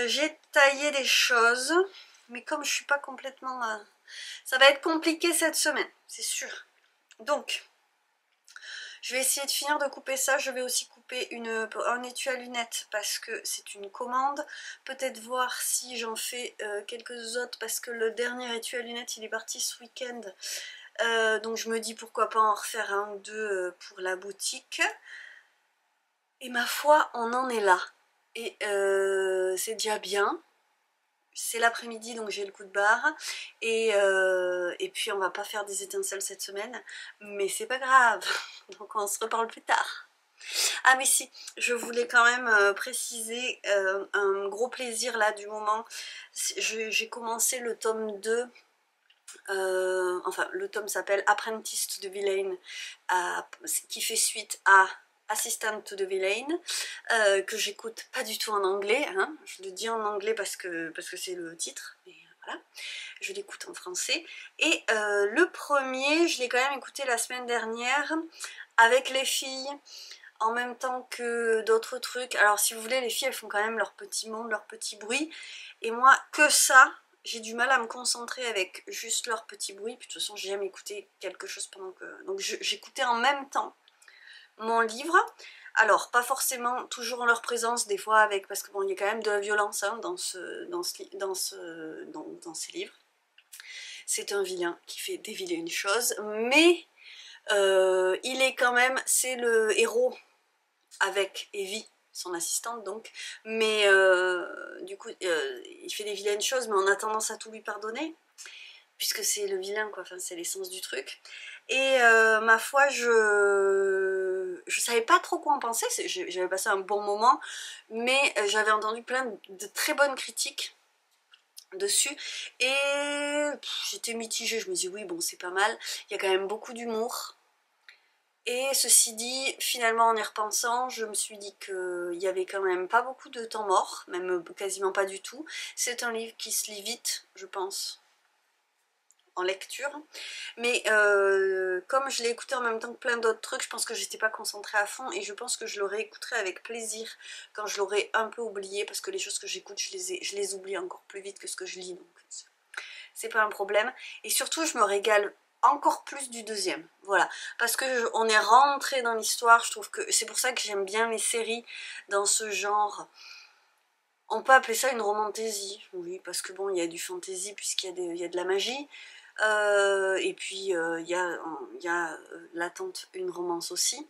J'ai taillé des choses, mais comme je suis pas complètement... ça va être compliqué cette semaine, c'est sûr. Donc, je vais essayer de finir de couper ça. Je vais aussi couper un étui à lunettes parce que c'est une commande. Peut-être voir si j'en fais quelques autres parce que le dernier étui à lunettes, il est parti ce week-end. Donc je me dis pourquoi pas en refaire un ou deux pour la boutique. Et ma foi, on en est là. Et c'est déjà bien. C'est l'après-midi, donc j'ai le coup de barre. Et puis on va pas faire des étincelles cette semaine. Mais c'est pas grave. Donc on se reparle plus tard. Ah mais si, je voulais quand même préciser un gros plaisir là du moment. J'ai commencé le tome 2. Enfin, le tome s'appelle Apprentice de Villain, qui fait suite à Assistant to the Villain, que j'écoute pas du tout en anglais, hein. Je le dis en anglais parce que c'est le titre, mais voilà, je l'écoute en français. Et le premier, je l'ai quand même écouté la semaine dernière avec les filles, en même temps que d'autres trucs. Alors si vous voulez, les filles elles font quand même leur petit monde, leur petit bruit, et moi que ça, j'ai du mal à me concentrer avec juste leur petit bruit. Puis de toute façon j'ai jamais écouté quelque chose pendant que... Donc j'écoutais en même temps mon livre. Alors pas forcément toujours en leur présence, des fois avec... Parce que bon, il y a quand même de la violence hein, dans ces livres. C'est un vilain qui fait des vilaines choses, mais il est quand même... C'est le héros avec Evie, son assistante donc, mais du coup il fait des vilaines choses, mais on a tendance à tout lui pardonner puisque c'est le vilain quoi, enfin c'est l'essence du truc. Et ma foi, je savais pas trop quoi en penser, j'avais passé un bon moment, mais j'avais entendu plein de très bonnes critiques dessus et j'étais mitigée. Je me dis oui bon c'est pas mal, il y a quand même beaucoup d'humour. Et ceci dit, finalement en y repensant, je me suis dit qu'il y avait quand même pas beaucoup de temps mort, même quasiment pas du tout. C'est un livre qui se lit vite, je pense, en lecture. Mais comme je l'ai écouté en même temps que plein d'autres trucs, je pense que j'étais pas concentrée à fond et je pense que je le réécouterai avec plaisir quand je l'aurai un peu oublié, parce que les choses que j'écoute, je les oublie encore plus vite que ce que je lis, donc c'est pas un problème. Et surtout, je me régale encore plus du deuxième, voilà, parce que on est rentré dans l'histoire. Je trouve que c'est pour ça que j'aime bien les séries dans ce genre. On peut appeler ça une romantasy, oui, parce que bon, il y a du fantasy puisqu'il y a de la magie, et puis il y a latente une romance aussi,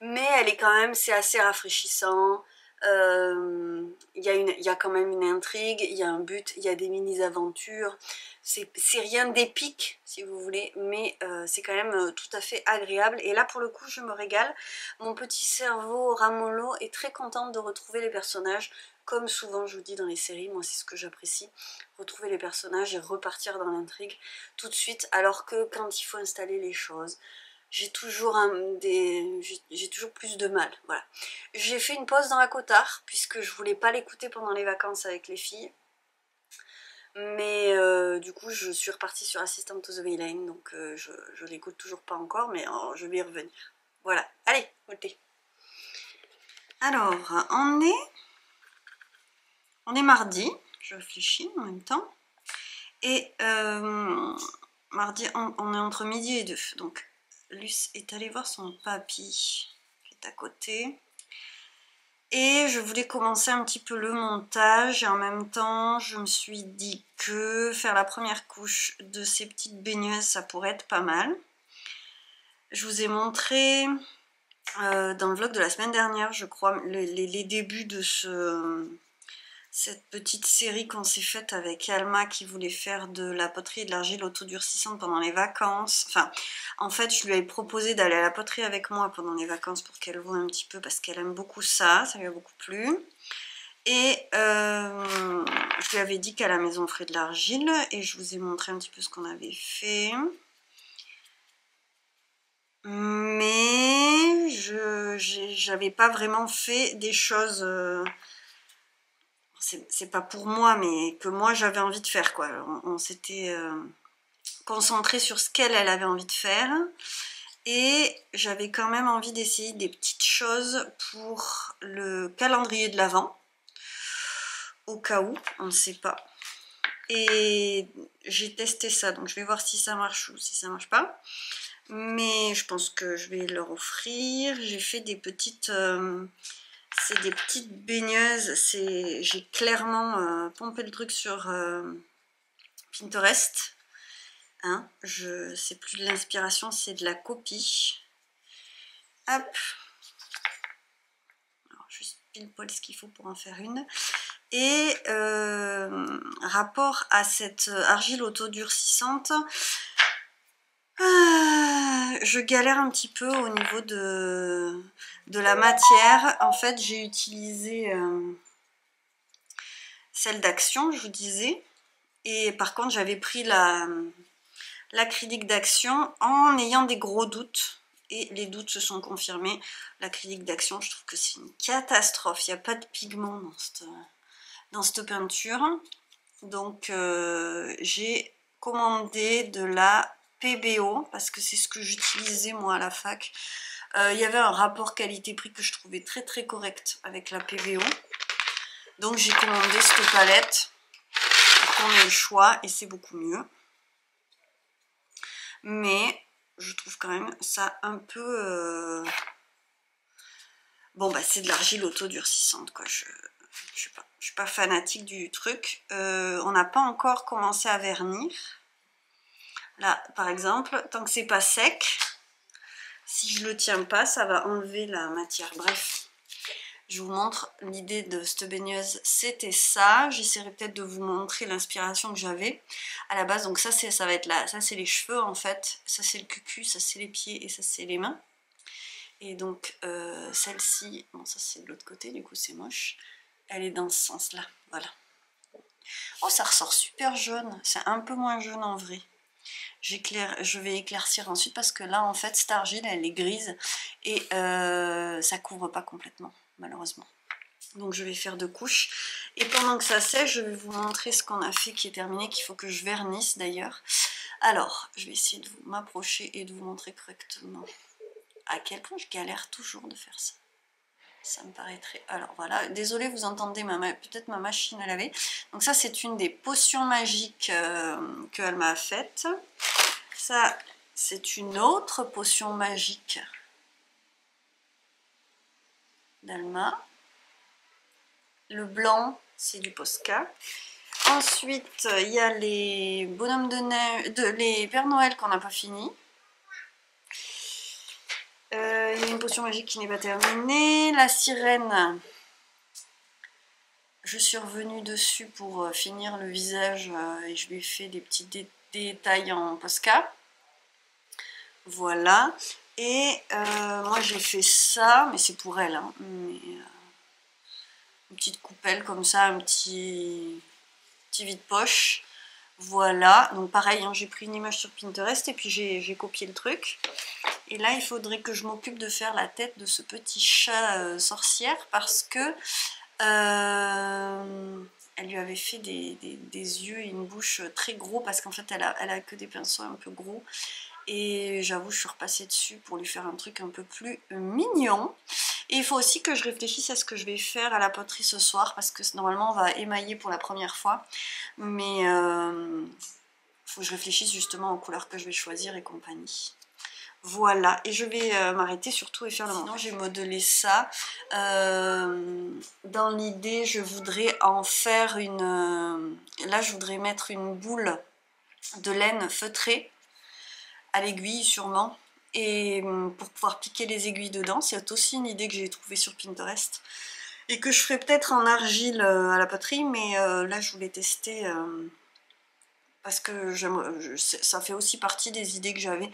mais elle est quand même, c'est assez rafraîchissant. Il y a quand même une intrigue, il y a un but, il y a des mini-aventures. C'est rien d'épique, si vous voulez, mais c'est quand même tout à fait agréable. Et là, pour le coup, je me régale. Mon petit cerveau ramollo est très contente de retrouver les personnages. Comme souvent, je vous dis dans les séries, moi, c'est ce que j'apprécie. Retrouver les personnages et repartir dans l'intrigue tout de suite. Alors que quand il faut installer les choses, j'ai toujours, j'ai toujours plus de mal, voilà. J'ai fait une pause dans la Cotard, puisque je voulais pas l'écouter pendant les vacances avec les filles. Mais du coup, je suis repartie sur Assistant to the Villain, donc je l'écoute toujours pas encore, mais je vais y revenir. Voilà, allez, goûtez. Alors, on est mardi, je réfléchis en même temps. Et mardi, on est entre midi et 2, donc Luce est allée voir son papy qui est à côté. Et je voulais commencer un petit peu le montage et en même temps je me suis dit que faire la première couche de ces petites baigneuses ça pourrait être pas mal. Je vous ai montré dans le vlog de la semaine dernière, je crois, les débuts de cette petite série qu'on s'est faite avec Alma qui voulait faire de la poterie et de l'argile autodurcissante pendant les vacances. Enfin, en fait, je lui avais proposé d'aller à la poterie avec moi pendant les vacances pour qu'elle voie un petit peu parce qu'elle aime beaucoup ça lui a beaucoup plu. Et je lui avais dit qu'à la maison on ferait de l'argile et je vous ai montré un petit peu ce qu'on avait fait. Mais j'avais pas vraiment fait des choses... c'est pas pour moi, mais que moi j'avais envie de faire, quoi. On s'était concentré sur ce qu'elle avait envie de faire. Et j'avais quand même envie d'essayer des petites choses pour le calendrier de l'Avent. Au cas où, on ne sait pas. Et j'ai testé ça, donc je vais voir si ça marche ou si ça marche pas. Mais je pense que je vais leur offrir. J'ai fait des petites... c'est des petites baigneuses. J'ai clairement pompé le truc sur Pinterest. Hein, c'est plus de l'inspiration, c'est de la copie. Hop. Alors, juste pile poil ce qu'il faut pour en faire une. Et rapport à cette argile autodurcissante, je galère un petit peu au niveau de la matière. En fait, j'ai utilisé celle d'Action, je vous disais. Et par contre, j'avais pris l'acrylique d'Action en ayant des gros doutes. Et les doutes se sont confirmés. L'acrylique d'Action, je trouve que c'est une catastrophe. Il n'y a pas de pigment dans cette peinture. Donc, j'ai commandé de la PBO parce que c'est ce que j'utilisais moi à la fac. Il y avait un rapport qualité-prix que je trouvais très très correct avec la PBO. Donc j'ai commandé cette palette pour qu'on ait le choix et c'est beaucoup mieux. Mais je trouve quand même ça un peu... Bon bah c'est de l'argile autodurcissante quoi. Je suis pas fanatique du truc. On n'a pas encore commencé à vernir. Là, par exemple, tant que c'est pas sec, si je le tiens pas, ça va enlever la matière. Bref, je vous montre l'idée de cette baigneuse, c'était ça. J'essaierai peut-être de vous montrer l'inspiration que j'avais à la base. Donc ça va être là, ça c'est les cheveux en fait, ça c'est le cucu, ça c'est les pieds et ça c'est les mains. Et donc celle-ci, bon ça c'est de l'autre côté, du coup c'est moche. Elle est dans ce sens-là, voilà. Oh, ça ressort super jaune, c'est un peu moins jaune en vrai. Je vais éclaircir ensuite parce que là en fait cette argile elle est grise et ça couvre pas complètement malheureusement. Donc je vais faire 2 couches et pendant que ça sèche je vais vous montrer ce qu'on a fait qui est terminé, qu'il faut que je vernisse d'ailleurs. Alors je vais essayer de vous m'approcher et de vous montrer correctement à quel point je galère toujours de faire ça. Ça me paraîtrait... Alors voilà, désolée vous entendez peut-être ma machine à laver. Donc ça c'est une des potions magiques qu'elle m'a faites. Ça c'est une autre potion magique d'Alma. Le blanc c'est du Posca. Ensuite il y a les bonhommes de neige, les Pères Noël qu'on n'a pas fini. Il y a une potion magique qui n'est pas terminée. La sirène, je suis revenue dessus pour finir le visage et je lui ai fait des petits détails en Posca. Voilà. Et moi j'ai fait ça, mais c'est pour elle. Hein, mais, une petite coupelle comme ça, un petit vide-poche. Voilà, donc pareil, hein, j'ai pris une image sur Pinterest et puis j'ai copié le truc. Et là, il faudrait que je m'occupe de faire la tête de ce petit chat sorcière parce que elle lui avait fait des yeux et une bouche très gros parce qu'en fait, elle a que des pinceaux un peu gros. Et j'avoue, je suis repassée dessus pour lui faire un truc un peu plus mignon. Et il faut aussi que je réfléchisse à ce que je vais faire à la poterie ce soir parce que normalement, on va émailler pour la première fois. Mais faut que je réfléchisse justement aux couleurs que je vais choisir et compagnie. Voilà, et je vais m'arrêter surtout et faire le montage. Sinon, j'ai modelé ça. Dans l'idée, je voudrais en faire une... là, je voudrais mettre une boule de laine feutrée à l'aiguille sûrement. Et pour pouvoir piquer les aiguilles dedans, c'est aussi une idée que j'ai trouvée sur Pinterest. Et que je ferai peut-être en argile à la poterie, mais là, je voulais tester... parce que ça fait aussi partie des idées que j'avais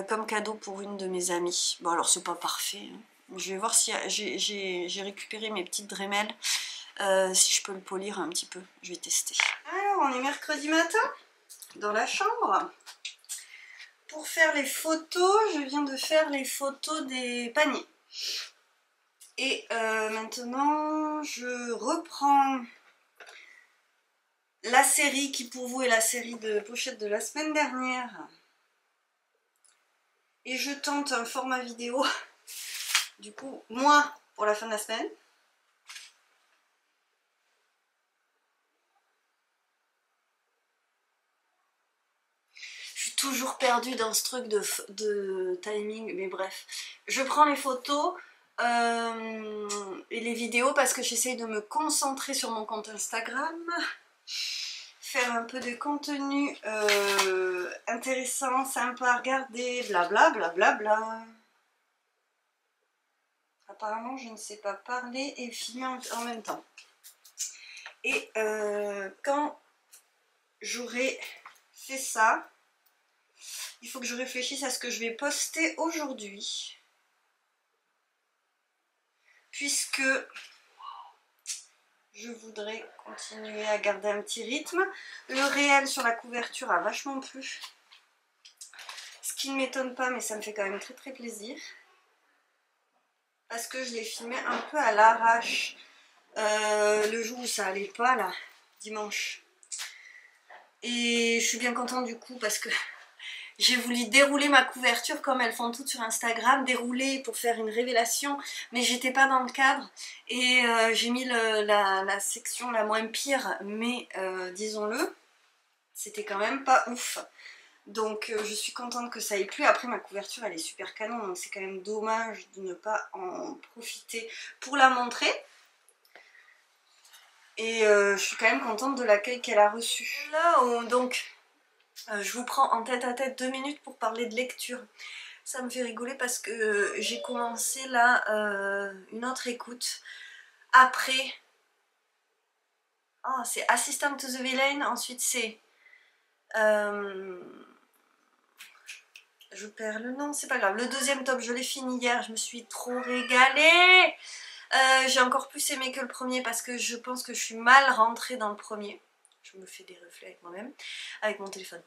comme cadeau pour une de mes amies. Bon alors c'est pas parfait, hein. Je vais voir si j'ai récupéré mes petites Dremel, si je peux le polir un petit peu, je vais tester. Alors on est mercredi matin, dans la chambre. Pour faire les photos, je viens de faire les photos des paniers. Et maintenant je reprends la série qui pour vous est la série de pochettes de la semaine dernière. Et je tente un format vidéo, du coup, moi, pour la fin de la semaine. Je suis toujours perdue dans ce truc de timing, mais bref. Je prends les photos et les vidéos parce que j'essaye de me concentrer sur mon compte Instagram. Faire un peu de contenu intéressant, sympa à regarder, blabla, blabla, bla. Apparemment, je ne sais pas parler et filmer en même temps. Et quand j'aurai fait ça, il faut que je réfléchisse à ce que je vais poster aujourd'hui. Puisque je voudrais continuer à garder un petit rythme. Le réel sur la couverture a vachement plu. Ce qui ne m'étonne pas, mais ça me fait quand même très très plaisir. Parce que je l'ai filmé un peu à l'arrache. Le jour où ça allait pas, là, dimanche. Et je suis bien contente du coup parce que j'ai voulu dérouler ma couverture comme elles font toutes sur Instagram, dérouler pour faire une révélation, mais j'étais pas dans le cadre. Et j'ai mis la section la moins pire, mais disons-le, c'était quand même pas ouf. Donc je suis contente que ça ait plu. Après ma couverture elle est super canon, donc c'est quand même dommage de ne pas en profiter pour la montrer. Et je suis quand même contente de l'accueil qu'elle a reçu. Là, donc, je vous prends en tête à tête 2 minutes pour parler de lecture. Ça me fait rigoler parce que j'ai commencé là une autre écoute. Après, oh, c'est Assistant to the Villain, ensuite c'est... je perds le nom, c'est pas grave. Le deuxième tome, je l'ai fini hier, je me suis trop régalée. J'ai encore plus aimé que le premier parce que je pense que je suis mal rentrée dans le premier. je me fais des reflets avec moi-même, avec mon téléphone.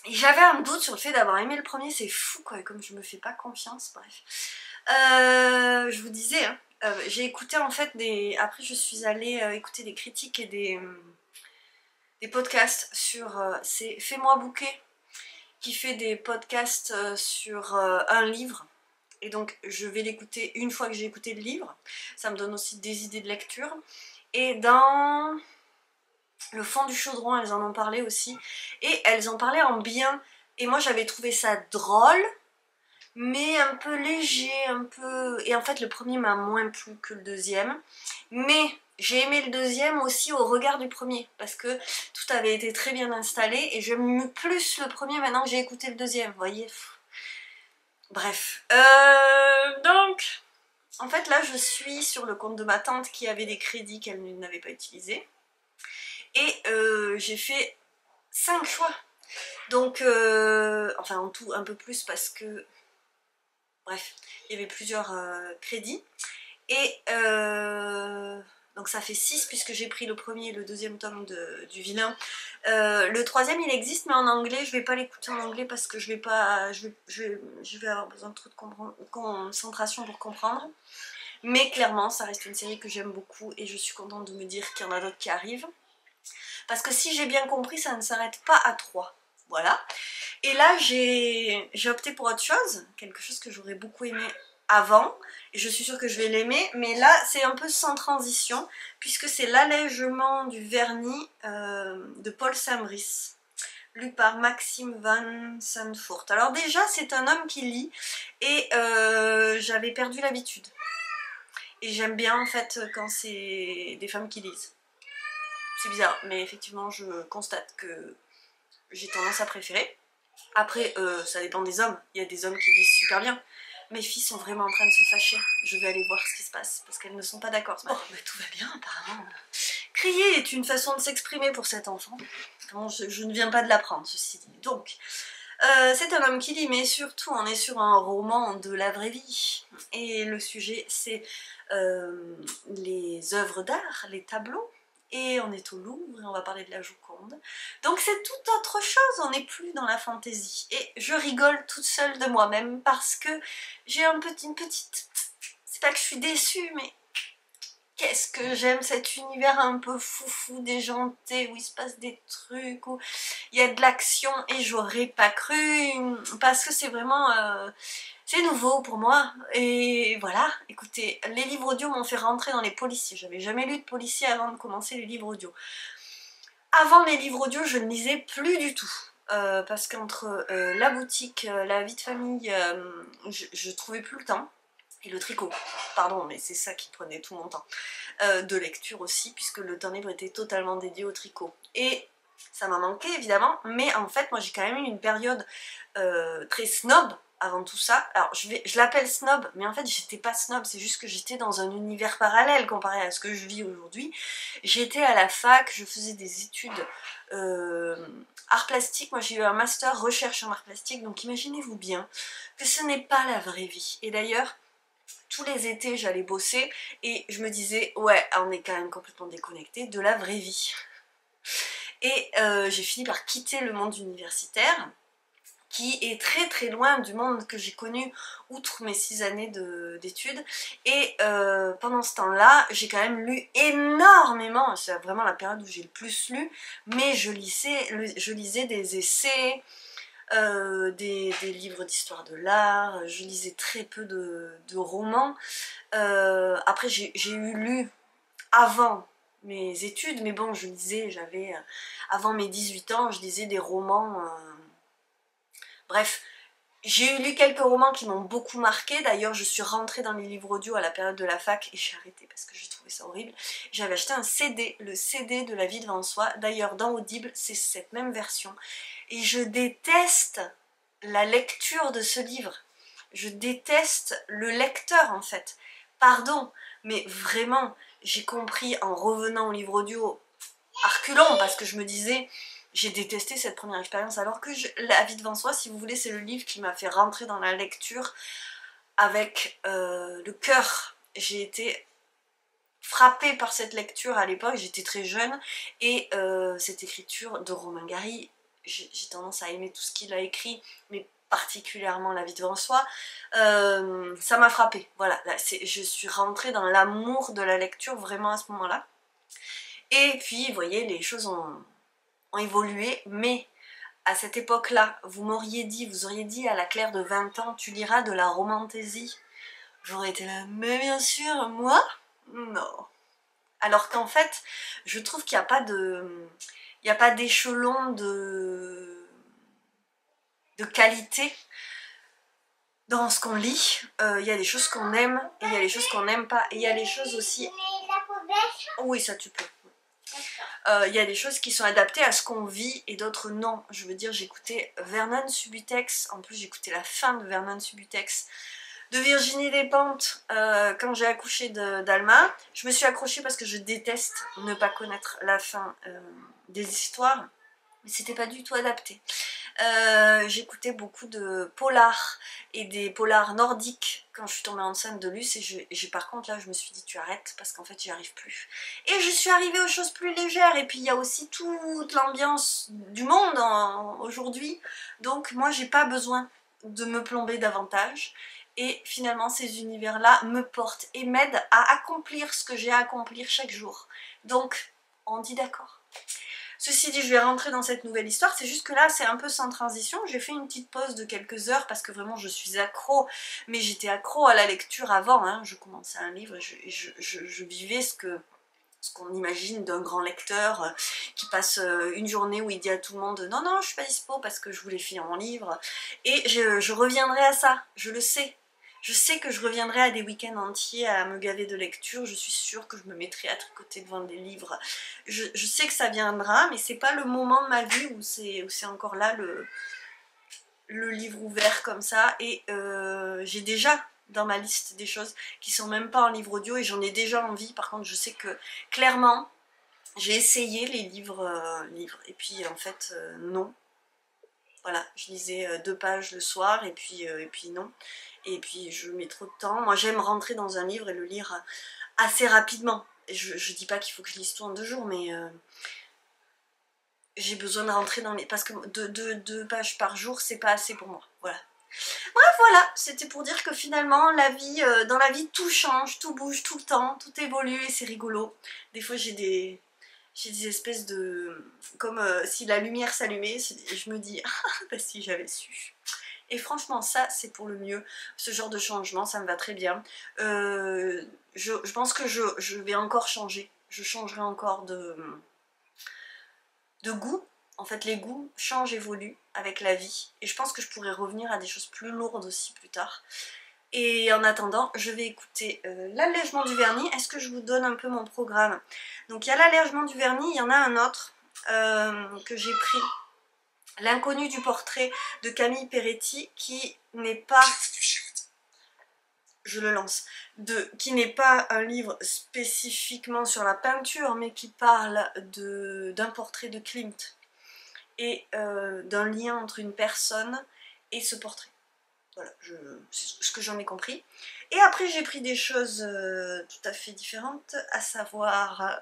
Et j'avais un doute sur le fait d'avoir aimé le premier, c'est fou quoi, et comme je me fais pas confiance, bref. Je vous disais, hein, j'ai écouté en fait des... Après je suis allée écouter des critiques et des podcasts sur... c'est Fais-moi bouquer, qui fait des podcasts sur un livre. Et donc je vais l'écouter une fois que j'ai écouté le livre. Ça me donne aussi des idées de lecture. Et dans Le fond du chaudron, elles en ont parlé aussi. Et elles en parlaient en bien. Et moi j'avais trouvé ça drôle, mais un peu léger, un peu... Et en fait le premier m'a moins plu que le deuxième. Mais j'ai aimé le deuxième aussi au regard du premier, parce que tout avait été très bien installé. Et j'aime plus le premier maintenant que j'ai écouté le deuxième, vous voyez. Bref. Donc, en fait là je suis sur le compte de ma tante qui avait des crédits qu'elle n'avait pas utilisés. Et j'ai fait 5 choix. Donc, enfin en tout un peu plus parce que, bref, il y avait plusieurs crédits. Et donc ça fait 6 puisque j'ai pris le premier et le deuxième tome du vilain. Le troisième il existe mais en anglais, je vais pas l'écouter en anglais parce que je vais avoir besoin de trop de concentration pour comprendre. Mais clairement ça reste une série que j'aime beaucoup et je suis contente de me dire qu'il y en a d'autres qui arrivent. Parce que si j'ai bien compris, ça ne s'arrête pas à 3. Voilà. Et là, j'ai opté pour autre chose, quelque chose que j'aurais beaucoup aimé avant. Et je suis sûre que je vais l'aimer, mais là, c'est un peu sans transition, puisque c'est l'allègement du vernis de Paul Sambris, lu par Maxime Van Sanfort. Alors déjà, c'est un homme qui lit, et j'avais perdu l'habitude. Et j'aime bien, en fait, quand c'est des femmes qui lisent. C'est bizarre, mais effectivement, je constate que j'ai tendance à préférer. Après, ça dépend des hommes. Il y a des hommes qui lisent super bien. Mes filles sont vraiment en train de se fâcher. Je vais aller voir ce qui se passe, parce qu'elles ne sont pas d'accord. Oh, bah, tout va bien, apparemment. Crier est une façon de s'exprimer pour cet enfant. Bon, je ne viens pas de l'apprendre, ceci dit. Donc, c'est un homme qui lit, mais surtout, on est sur un roman de la vraie vie. Et le sujet, c'est les œuvres d'art, les tableaux. Et on est au Louvre et on va parler de la Joconde. Donc c'est tout autre chose, on n'est plus dans la fantaisie. Et je rigole toute seule de moi-même parce que j'ai une petite... C'est pas que je suis déçue, mais qu'est-ce que j'aime cet univers un peu foufou, déjanté, où il se passe des trucs, où il y a de l'action, et j'aurais pas cru, parce que c'est vraiment... c'est nouveau pour moi, et voilà, écoutez, les livres audio m'ont fait rentrer dans les policiers, j'avais jamais lu de policiers avant de commencer les livres audio. Avant les livres audio, je ne lisais plus du tout, parce qu'entre la boutique, la vie de famille, je trouvais plus le temps, et le tricot, pardon, mais c'est ça qui prenait tout mon temps, de lecture aussi, puisque le temps libre était totalement dédié au tricot. Et ça m'a manqué évidemment, mais en fait moi j'ai quand même eu une période très snob avant tout ça. Alors je l'appelle snob, mais en fait j'étais pas snob, c'est juste que j'étais dans un univers parallèle comparé à ce que je vis aujourd'hui. J'étais à la fac, je faisais des études art plastique, moi j'ai eu un master recherche en art plastique, donc imaginez-vous bien que ce n'est pas la vraie vie. Et d'ailleurs, tous les étés j'allais bosser et je me disais ouais, on est quand même complètement déconnecté de la vraie vie. Et j'ai fini par quitter le monde universitaire, qui est très très loin du monde que j'ai connu outre mes 6 années d'études. Et pendant ce temps-là, j'ai quand même lu énormément, c'est vraiment la période où j'ai le plus lu, mais je lisais des essais, des livres d'histoire de l'art, je lisais très peu de romans. Après j'ai lu avant mes études, mais bon, je lisais, avant mes 18 ans, je lisais des romans, bref, j'ai lu quelques romans qui m'ont beaucoup marqué. D'ailleurs, je suis rentrée dans les livres audio à la période de la fac et j'ai arrêté parce que j'ai trouvé ça horrible. J'avais acheté un CD, le CD de La vie devant soi. D'ailleurs, dans Audible, c'est cette même version. Et je déteste la lecture de ce livre. Je déteste le lecteur, en fait. Pardon, mais vraiment, j'ai compris en revenant au livre audio à reculons, parce que je me disais... J'ai détesté cette première expérience, alors que La vie devant soi, si vous voulez, c'est le livre qui m'a fait rentrer dans la lecture avec le cœur. J'ai été frappée par cette lecture à l'époque, j'étais très jeune, et cette écriture de Romain Gary, j'ai tendance à aimer tout ce qu'il a écrit, mais particulièrement La vie devant soi, ça m'a frappée. Voilà, là, je suis rentrée dans l'amour de la lecture vraiment à ce moment-là. Et puis, vous voyez, les choses ont évolué, mais à cette époque-là, vous auriez dit à la Claire de 20 ans, tu liras de la romantaisie. J'aurais été là, mais bien sûr, moi, non. Alors qu'en fait, je trouve qu'il n'y a pas d'échelon de qualité dans ce qu'on lit. Il y a des choses qu'on aime et il y a des choses qu'on n'aime pas. Et il y a des choses aussi... Oui, ça tu peux. Il y a des choses qui sont adaptées à ce qu'on vit et d'autres non. Je veux dire, j'écoutais Vernon Subutex, en plus j'écoutais la fin de Vernon Subutex, de Virginie Despentes, quand j'ai accouché d'Alma. Je me suis accrochée parce que je déteste ne pas connaître la fin des histoires, mais c'était pas du tout adapté. J'écoutais beaucoup de polars et des polars nordiques quand je suis tombée enceinte de Luce, et par contre là je me suis dit tu arrêtes parce qu'en fait j'y arrive plus. Et je suis arrivée aux choses plus légères, et puis il y a aussi toute l'ambiance du monde aujourd'hui, donc moi j'ai pas besoin de me plomber davantage. Et finalement ces univers-là me portent et m'aident à accomplir ce que j'ai à accomplir chaque jour. Donc on dit d'accord. Ceci dit, je vais rentrer dans cette nouvelle histoire, c'est juste que là c'est un peu sans transition. J'ai fait une petite pause de quelques heures parce que vraiment je suis accro, mais j'étais accro à la lecture avant, hein. Je commençais un livre, je vivais ce qu'on imagine d'un grand lecteur qui passe une journée où il dit à tout le monde non non je suis pas dispo parce que je voulais finir mon livre, et je reviendrai à ça, je le sais. Je sais que je reviendrai à des week-ends entiers à me gaver de lecture, je suis sûre que je me mettrai à tricoter devant des livres. Je sais que ça viendra, mais c'est pas le moment de ma vie où c'est encore là le livre ouvert comme ça, et j'ai déjà dans ma liste des choses qui sont même pas en livre audio et j'en ai déjà envie. Par contre je sais que clairement j'ai essayé les livres, et puis en fait non. Voilà, je lisais 2 pages le soir et puis non. Et puis je mets trop de temps. Moi j'aime rentrer dans un livre et le lire assez rapidement. Je dis pas qu'il faut que je lise tout en 2 jours, mais j'ai besoin de rentrer dans les... Parce que 2 pages par jour, c'est pas assez pour moi. Voilà. Bref, voilà, c'était pour dire que finalement, la vie, dans la vie, tout change, tout bouge tout le temps, tout évolue et c'est rigolo. Des fois, j'ai des espèces de... Comme si la lumière s'allumait, je me dis, ah, bah si j'avais su. Et franchement, ça, c'est pour le mieux. Ce genre de changement, ça me va très bien. Je pense que je vais encore changer. Je changerai encore de goût. En fait, les goûts changent, évoluent avec la vie. Et je pense que je pourrais revenir à des choses plus lourdes aussi plus tard. Et en attendant, je vais écouter l'allègement du vernis. Est-ce que je vous donne un peu mon programme? Donc il y a l'allègement du vernis, il y en a un autre que j'ai pris. L'inconnu du portrait de Camille Peretti, qui n'est pas... Je le lance. Qui n'est pas un livre spécifiquement sur la peinture, mais qui parle d'un portrait de Klimt et d'un lien entre une personne et ce portrait. Voilà, c'est ce que j'en ai compris. Et après j'ai pris des choses tout à fait différentes, à savoir...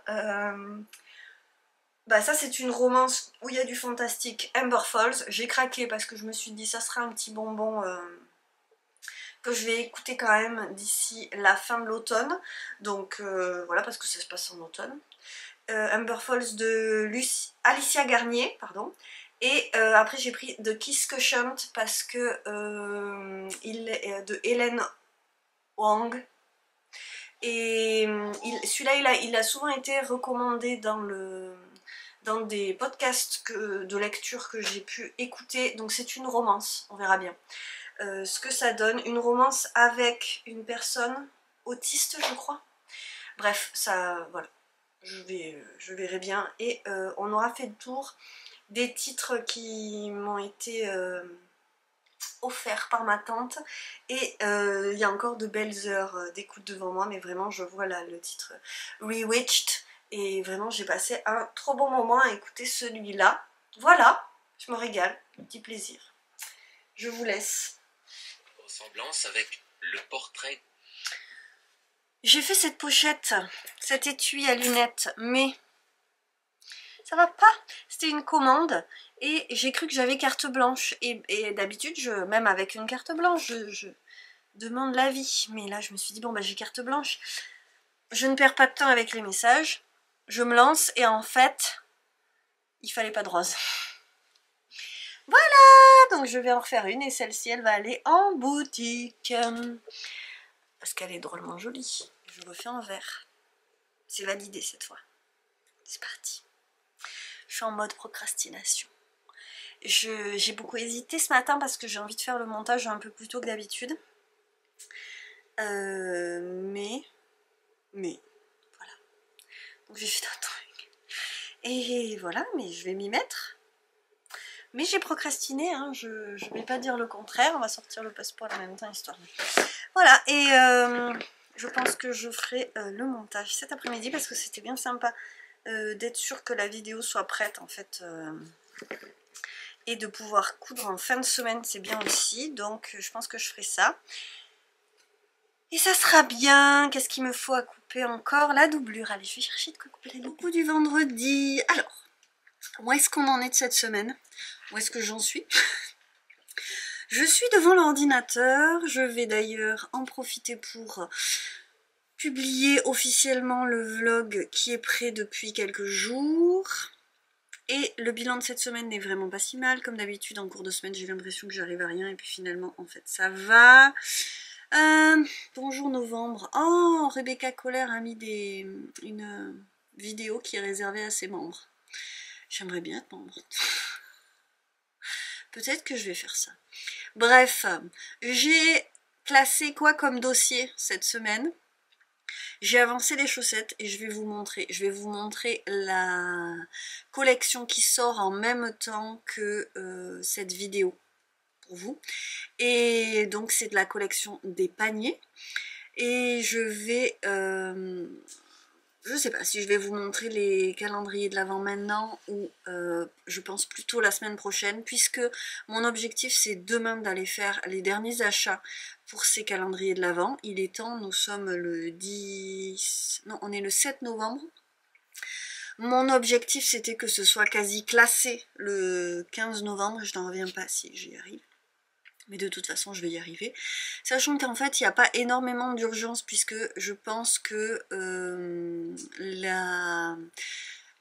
bah ça c'est une romance où il y a du fantastique, Amber Falls. J'ai craqué parce que je me suis dit ça sera un petit bonbon que je vais écouter quand même d'ici la fin de l'automne. Donc voilà, parce que ça se passe en automne. Amber Falls de Alicia Garnier, pardon. Et après j'ai pris The Kiss Quotient parce que il est de Hélène Wang. Et celui-là il a souvent été recommandé dans des podcasts de lecture que j'ai pu écouter. Donc c'est une romance, on verra bien ce que ça donne. Une romance avec une personne autiste je crois. Bref, ça voilà. Je verrai bien, et on aura fait le tour des titres qui m'ont été offerts par ma tante, et il y a encore de belles heures d'écoute devant moi, mais vraiment je vois là le titre Rewitched, et vraiment j'ai passé un trop bon moment à écouter celui-là. Voilà, je me régale, petit plaisir. Je vous laisse. Ressemblance avec le portrait. J'ai fait cette pochette, cet étui à lunettes, mais ça va pas. C'était une commande et j'ai cru que j'avais carte blanche. Et d'habitude, même avec une carte blanche, je demande l'avis. Mais là, je me suis dit, bon, bah j'ai carte blanche. Je ne perds pas de temps avec les messages. Je me lance et en fait, il fallait pas de rose. Voilà, donc je vais en refaire une et celle-ci, elle va aller en boutique. Parce qu'elle est drôlement jolie. Je refais en vert. C'est validé cette fois. C'est parti. Je suis en mode procrastination. J'ai beaucoup hésité ce matin parce que j'ai envie de faire le montage un peu plus tôt que d'habitude. Mais, voilà. Donc j'ai fait un truc. Et voilà, mais je vais m'y mettre. Mais j'ai procrastiné, hein, je vais pas dire le contraire. On va sortir le passeport en même temps, histoire de... Voilà, et je pense que je ferai le montage cet après-midi parce que c'était bien sympa d'être sûr que la vidéo soit prête en fait. Et de pouvoir coudre en fin de semaine, c'est bien aussi. Donc je pense que je ferai ça. Et ça sera bien. Qu'est-ce qu'il me faut à couper encore? La doublure. Allez, je vais chercher de quoi couper la doublure. Au bout du vendredi. Alors, où est-ce qu'on en est de cette semaine? Où est-ce que j'en suis? Je suis devant l'ordinateur. Je vais d'ailleurs en profiter pour publier officiellement le vlog qui est prêt depuis quelques jours. Et le bilan de cette semaine n'est vraiment pas si mal. Comme d'habitude, en cours de semaine, j'ai l'impression que j'arrive à rien. Et puis finalement, en fait, ça va. Bonjour novembre. Oh, Rebecca Kohler a mis une vidéo qui est réservée à ses membres. J'aimerais bien être membre. Peut-être que je vais faire ça. Bref, j'ai classé quoi comme dossier cette semaine? J'ai avancé les chaussettes et je vais vous montrer. Je vais vous montrer la collection qui sort en même temps que cette vidéo pour vous. Et donc c'est de la collection des paniers. Et je vais... je sais pas si je vais vous montrer les calendriers de l'Avent maintenant ou je pense plutôt la semaine prochaine, puisque mon objectif c'est demain d'aller faire les derniers achats pour ces calendriers de l'Avent. Il est temps, nous sommes le 10... Non, on est le 7 novembre. Mon objectif c'était que ce soit quasi classé le 15 novembre, je n'en reviens pas si j'y arrive. Mais de toute façon, je vais y arriver. Sachant qu'en fait, il n'y a pas énormément d'urgence puisque je pense que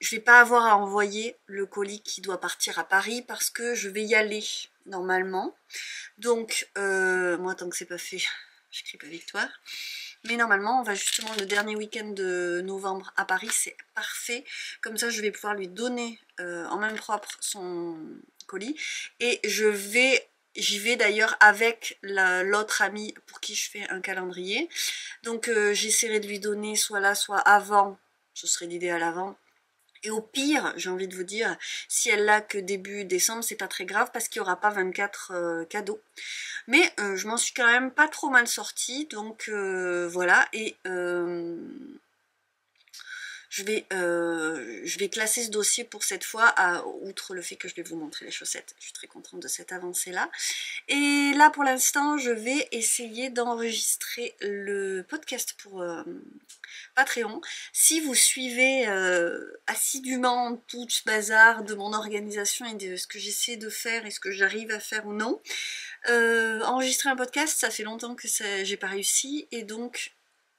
je vais pas avoir à envoyer le colis qui doit partir à Paris parce que je vais y aller normalement. Donc, moi, tant que c'est pas fait, je crie pas victoire. Mais normalement, on va justement le dernier week-end de novembre à Paris, c'est parfait. Comme ça, je vais pouvoir lui donner en main propre son colis. Et j'y vais d'ailleurs avec l'autre amie pour qui je fais un calendrier. Donc j'essaierai de lui donner soit là, soit avant. Ce serait l'idéal avant. Et au pire, j'ai envie de vous dire, si elle l'a que début décembre, c'est pas très grave parce qu'il n'y aura pas 24 cadeaux. Mais je m'en suis quand même pas trop mal sortie, donc voilà. Et je vais classer ce dossier pour cette fois, outre le fait que je vais vous montrer les chaussettes. Je suis très contente de cette avancée-là. Et là, pour l'instant, je vais essayer d'enregistrer le podcast pour Patreon. Si vous suivez assidûment tout ce bazar de mon organisation et de ce que j'essaie de faire et ce que j'arrive à faire ou non, enregistrer un podcast, ça fait longtemps que j'ai pas réussi. Et donc,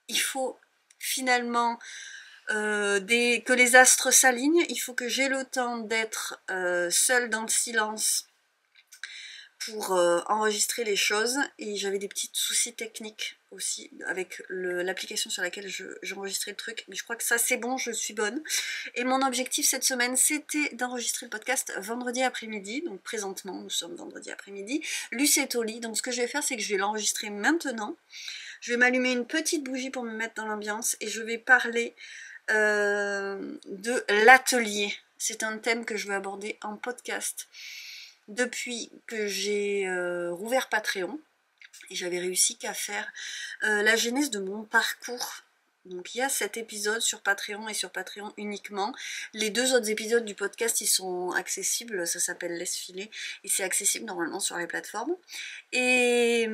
il faut finalement... que les astres s'alignent, il faut que j'ai le temps d'être seule dans le silence pour enregistrer les choses. Et j'avais des petits soucis techniques aussi avec l'application sur laquelle j'enregistrais le truc, mais je crois que ça c'est bon, je suis bonne. Et mon objectif cette semaine c'était d'enregistrer le podcast vendredi après-midi, donc présentement nous sommes vendredi après-midi. Luce est au lit, donc ce que je vais faire c'est que je vais l'enregistrer maintenant. Je vais m'allumer une petite bougie pour me mettre dans l'ambiance et je vais parler de l'atelier. C'est un thème que je veux aborder en podcast depuis que j'ai rouvert Patreon et j'avais réussi qu'à faire la genèse de mon parcours Donc il y a cet épisode sur Patreon et sur Patreon uniquement. Les 2 autres épisodes du podcast, ils sont accessibles, ça s'appelle Laisse filer, et c'est accessible normalement sur les plateformes. Et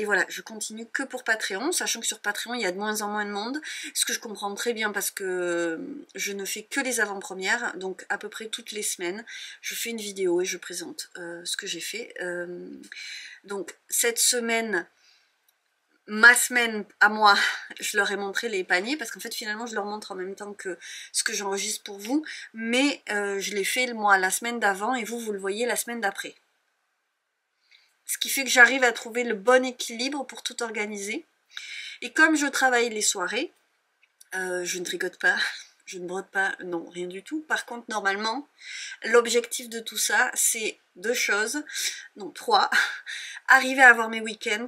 voilà, je continue que pour Patreon, sachant que sur Patreon, il y a de moins en moins de monde, ce que je comprends très bien parce que je ne fais que les avant-premières, donc à peu près toutes les semaines, je fais une vidéo et je présente ce que j'ai fait. Donc cette semaine, ma semaine à moi, je leur ai montré les paniers parce qu'en fait finalement je leur montre en même temps que ce que j'enregistre pour vous, mais je l'ai fait moi la semaine d'avant et vous le voyez la semaine d'après. Ce qui fait que j'arrive à trouver le bon équilibre pour tout organiser. Et comme je travaille les soirées, je ne tricote pas, je ne brode pas, non, rien du tout. Par contre, normalement, l'objectif de tout ça, c'est 2 choses, non 3, arriver à avoir mes week-ends,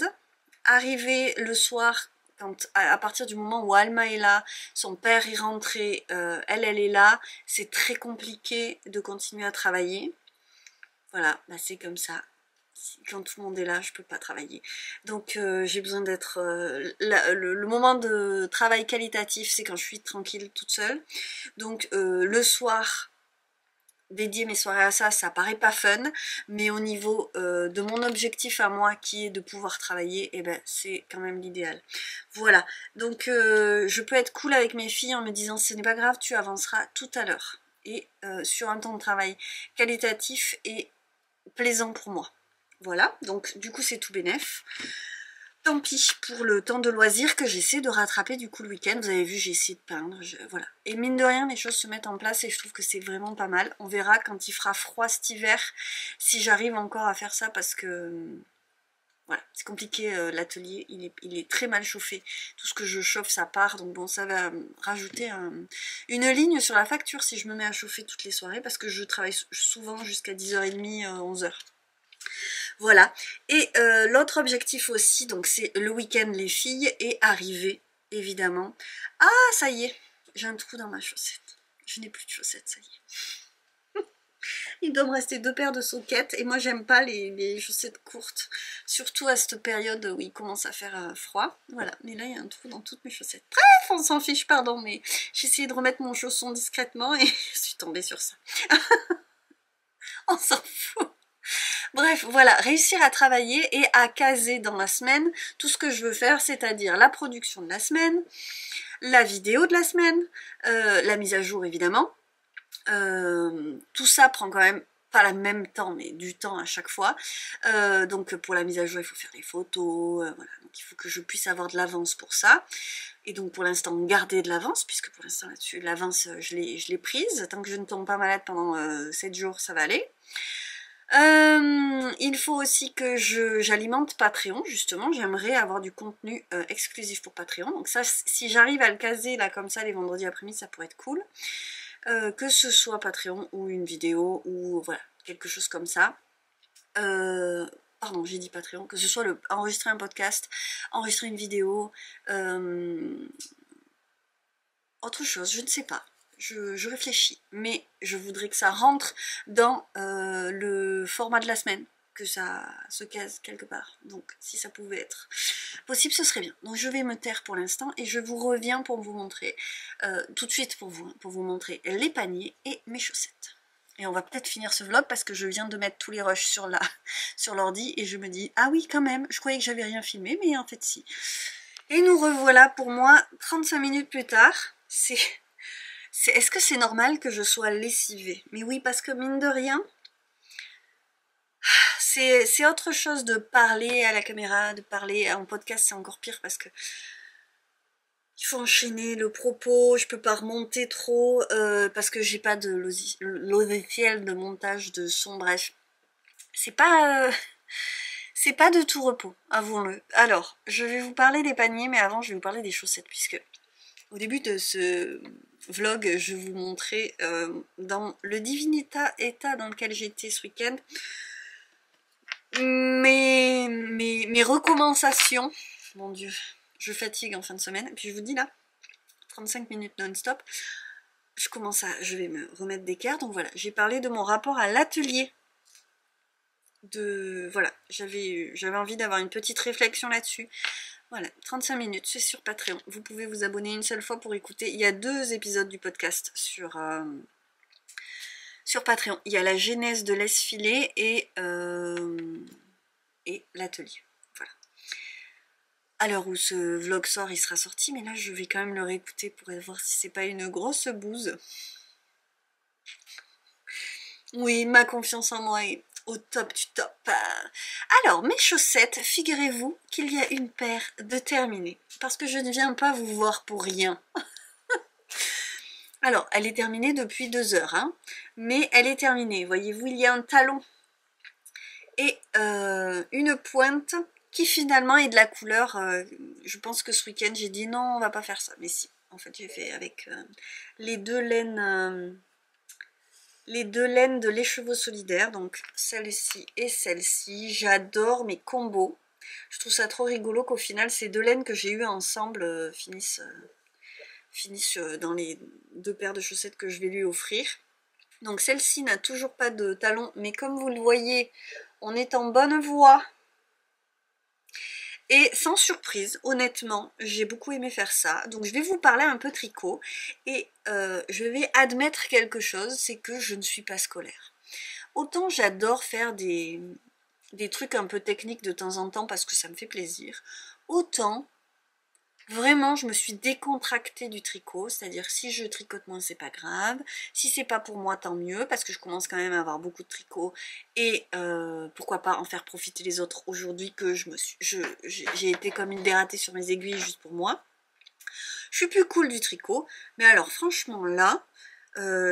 arriver le soir, quand, à partir du moment où Alma est là, son père est rentré, elle est là, c'est très compliqué de continuer à travailler. Voilà, bah c'est comme ça. Quand tout le monde est là, je peux pas travailler. Donc j'ai besoin d'être... le moment de travail qualitatif, c'est quand je suis tranquille toute seule. Donc le soir, dédier mes soirées à ça, ça paraît pas fun, mais au niveau de mon objectif à moi, qui est de pouvoir travailler, et ben c'est quand même l'idéal. Voilà, donc je peux être cool avec mes filles en me disant ce n'est pas grave, tu avanceras tout à l'heure. Et sur un temps de travail qualitatif et plaisant pour moi. Voilà, donc du coup c'est tout bénef. Tant pis pour le temps de loisir que j'essaie de rattraper du coup le week-end. Vous avez vu, j'ai essayé de peindre, voilà. Et mine de rien, les choses se mettent en place et je trouve que c'est vraiment pas mal. On verra quand il fera froid cet hiver si j'arrive encore à faire ça parce que... Voilà, c'est compliqué, l'atelier, il est très mal chauffé. Tout ce que je chauffe, ça part. Donc bon, ça va rajouter une ligne sur la facture si je me mets à chauffer toutes les soirées parce que je travaille souvent jusqu'à 10h30, 11h. Voilà, et l'autre objectif aussi, donc c'est le week-end les filles, et arriver, évidemment. Ah, ça y est, j'ai un trou dans ma chaussette. Je n'ai plus de chaussettes, ça y est. Il doit me rester 2 paires de soquettes, et moi j'aime pas les chaussettes courtes, surtout à cette période où il commence à faire froid. Voilà, mais là il y a un trou dans toutes mes chaussettes. Bref, on s'en fiche, pardon, mais j'ai essayé de remettre mon chausson discrètement, et je suis tombée sur ça. On s'en fout. Bref, voilà, réussir à travailler et à caser dans la semaine tout ce que je veux faire, c'est-à-dire la production de la semaine, la vidéo de la semaine, la mise à jour évidemment. Tout ça prend quand même pas le même temps, mais du temps à chaque fois. Donc pour la mise à jour, il faut faire les photos, voilà. Donc il faut que je puisse avoir de l'avance pour ça. Et donc pour l'instant garder de l'avance, puisque pour l'instant là-dessus, l'avance je l'ai prise. Tant que je ne tombe pas malade pendant 7 jours, ça va aller. Il faut aussi que j'alimente Patreon, justement, j'aimerais avoir du contenu exclusif pour Patreon, donc ça, si j'arrive à le caser là comme ça les vendredis après-midi, ça pourrait être cool, que ce soit Patreon ou une vidéo, ou voilà, quelque chose comme ça. Pardon, j'ai dit Patreon, que ce soit enregistrer un podcast, enregistrer une vidéo, autre chose, je ne sais pas. Je réfléchis, mais je voudrais que ça rentre dans le format de la semaine, que ça se case quelque part. Donc si ça pouvait être possible, ce serait bien. Donc je vais me taire pour l'instant et je vous reviens pour vous montrer, tout de suite pour vous montrer les paniers et mes chaussettes. Et on va peut-être finir ce vlog parce que je viens de mettre tous les rushs sur l'ordi et je me dis, ah oui quand même, je croyais que j'avais rien filmé, mais en fait si. Et nous revoilà pour moi 35 minutes plus tard. Est-ce que c'est normal que je sois lessivée? Mais oui, parce que mine de rien, c'est autre chose de parler à la caméra, de parler en podcast, c'est encore pire parce que il faut enchaîner le propos, je peux pas remonter trop parce que j'ai pas de logiciel de montage de son, bref. C'est pas de tout repos, avouons-le. Alors, je vais vous parler des paniers, mais avant je vais vous parler des chaussettes, puisque au début de ce vlog, je vous montrais dans le divin état dans lequel j'étais ce week-end mes recommensations. Mon Dieu, je fatigue en fin de semaine. Et puis je vous dis là, 35 minutes non-stop, je vais me remettre d'équerre. Donc voilà, j'ai parlé de mon rapport à l'atelier. Voilà, j'avais envie d'avoir une petite réflexion là-dessus. Voilà, 35 minutes, c'est sur Patreon. Vous pouvez vous abonner une seule fois pour écouter. Il y a 2 épisodes du podcast sur Patreon. Il y a la genèse de Laisse-Filer et l'atelier. Voilà. À l'heure où ce vlog sort, il sera sorti, mais là je vais quand même le réécouter pour voir si c'est pas une grosse bouse. Oui, ma confiance en moi est au top du top. Alors, mes chaussettes, figurez-vous qu'il y a une paire de terminées. Parce que je ne viens pas vous voir pour rien. Alors, elle est terminée depuis 2 heures, hein, mais elle est terminée. Voyez-vous, il y a un talon et une pointe qui finalement est de la couleur. Je pense que ce week-end, j'ai dit non, on va pas faire ça. Mais si, en fait, j'ai fait avec les 2 laines... les 2 laines de l'écheveau solidaire, donc celle-ci et celle-ci. J'adore mes combos. Je trouve ça trop rigolo qu'au final, ces 2 laines que j'ai eues ensemble finissent dans les 2 paires de chaussettes que je vais lui offrir. Donc celle-ci n'a toujours pas de talon, mais comme vous le voyez, on est en bonne voie. Et sans surprise, honnêtement, j'ai beaucoup aimé faire ça. Donc je vais vous parler un peu tricot. Et je vais admettre quelque chose, c'est que je ne suis pas scolaire. Autant j'adore faire des trucs un peu techniques de temps en temps parce que ça me fait plaisir. Autant, vraiment, je me suis décontractée du tricot, c'est-à-dire si je tricote moins, c'est pas grave. Si c'est pas pour moi, tant mieux, parce que je commence quand même à avoir beaucoup de tricot et pourquoi pas en faire profiter les autres aujourd'hui que j'ai été comme une dératée sur mes aiguilles juste pour moi. Je suis plus cool du tricot, mais alors franchement là,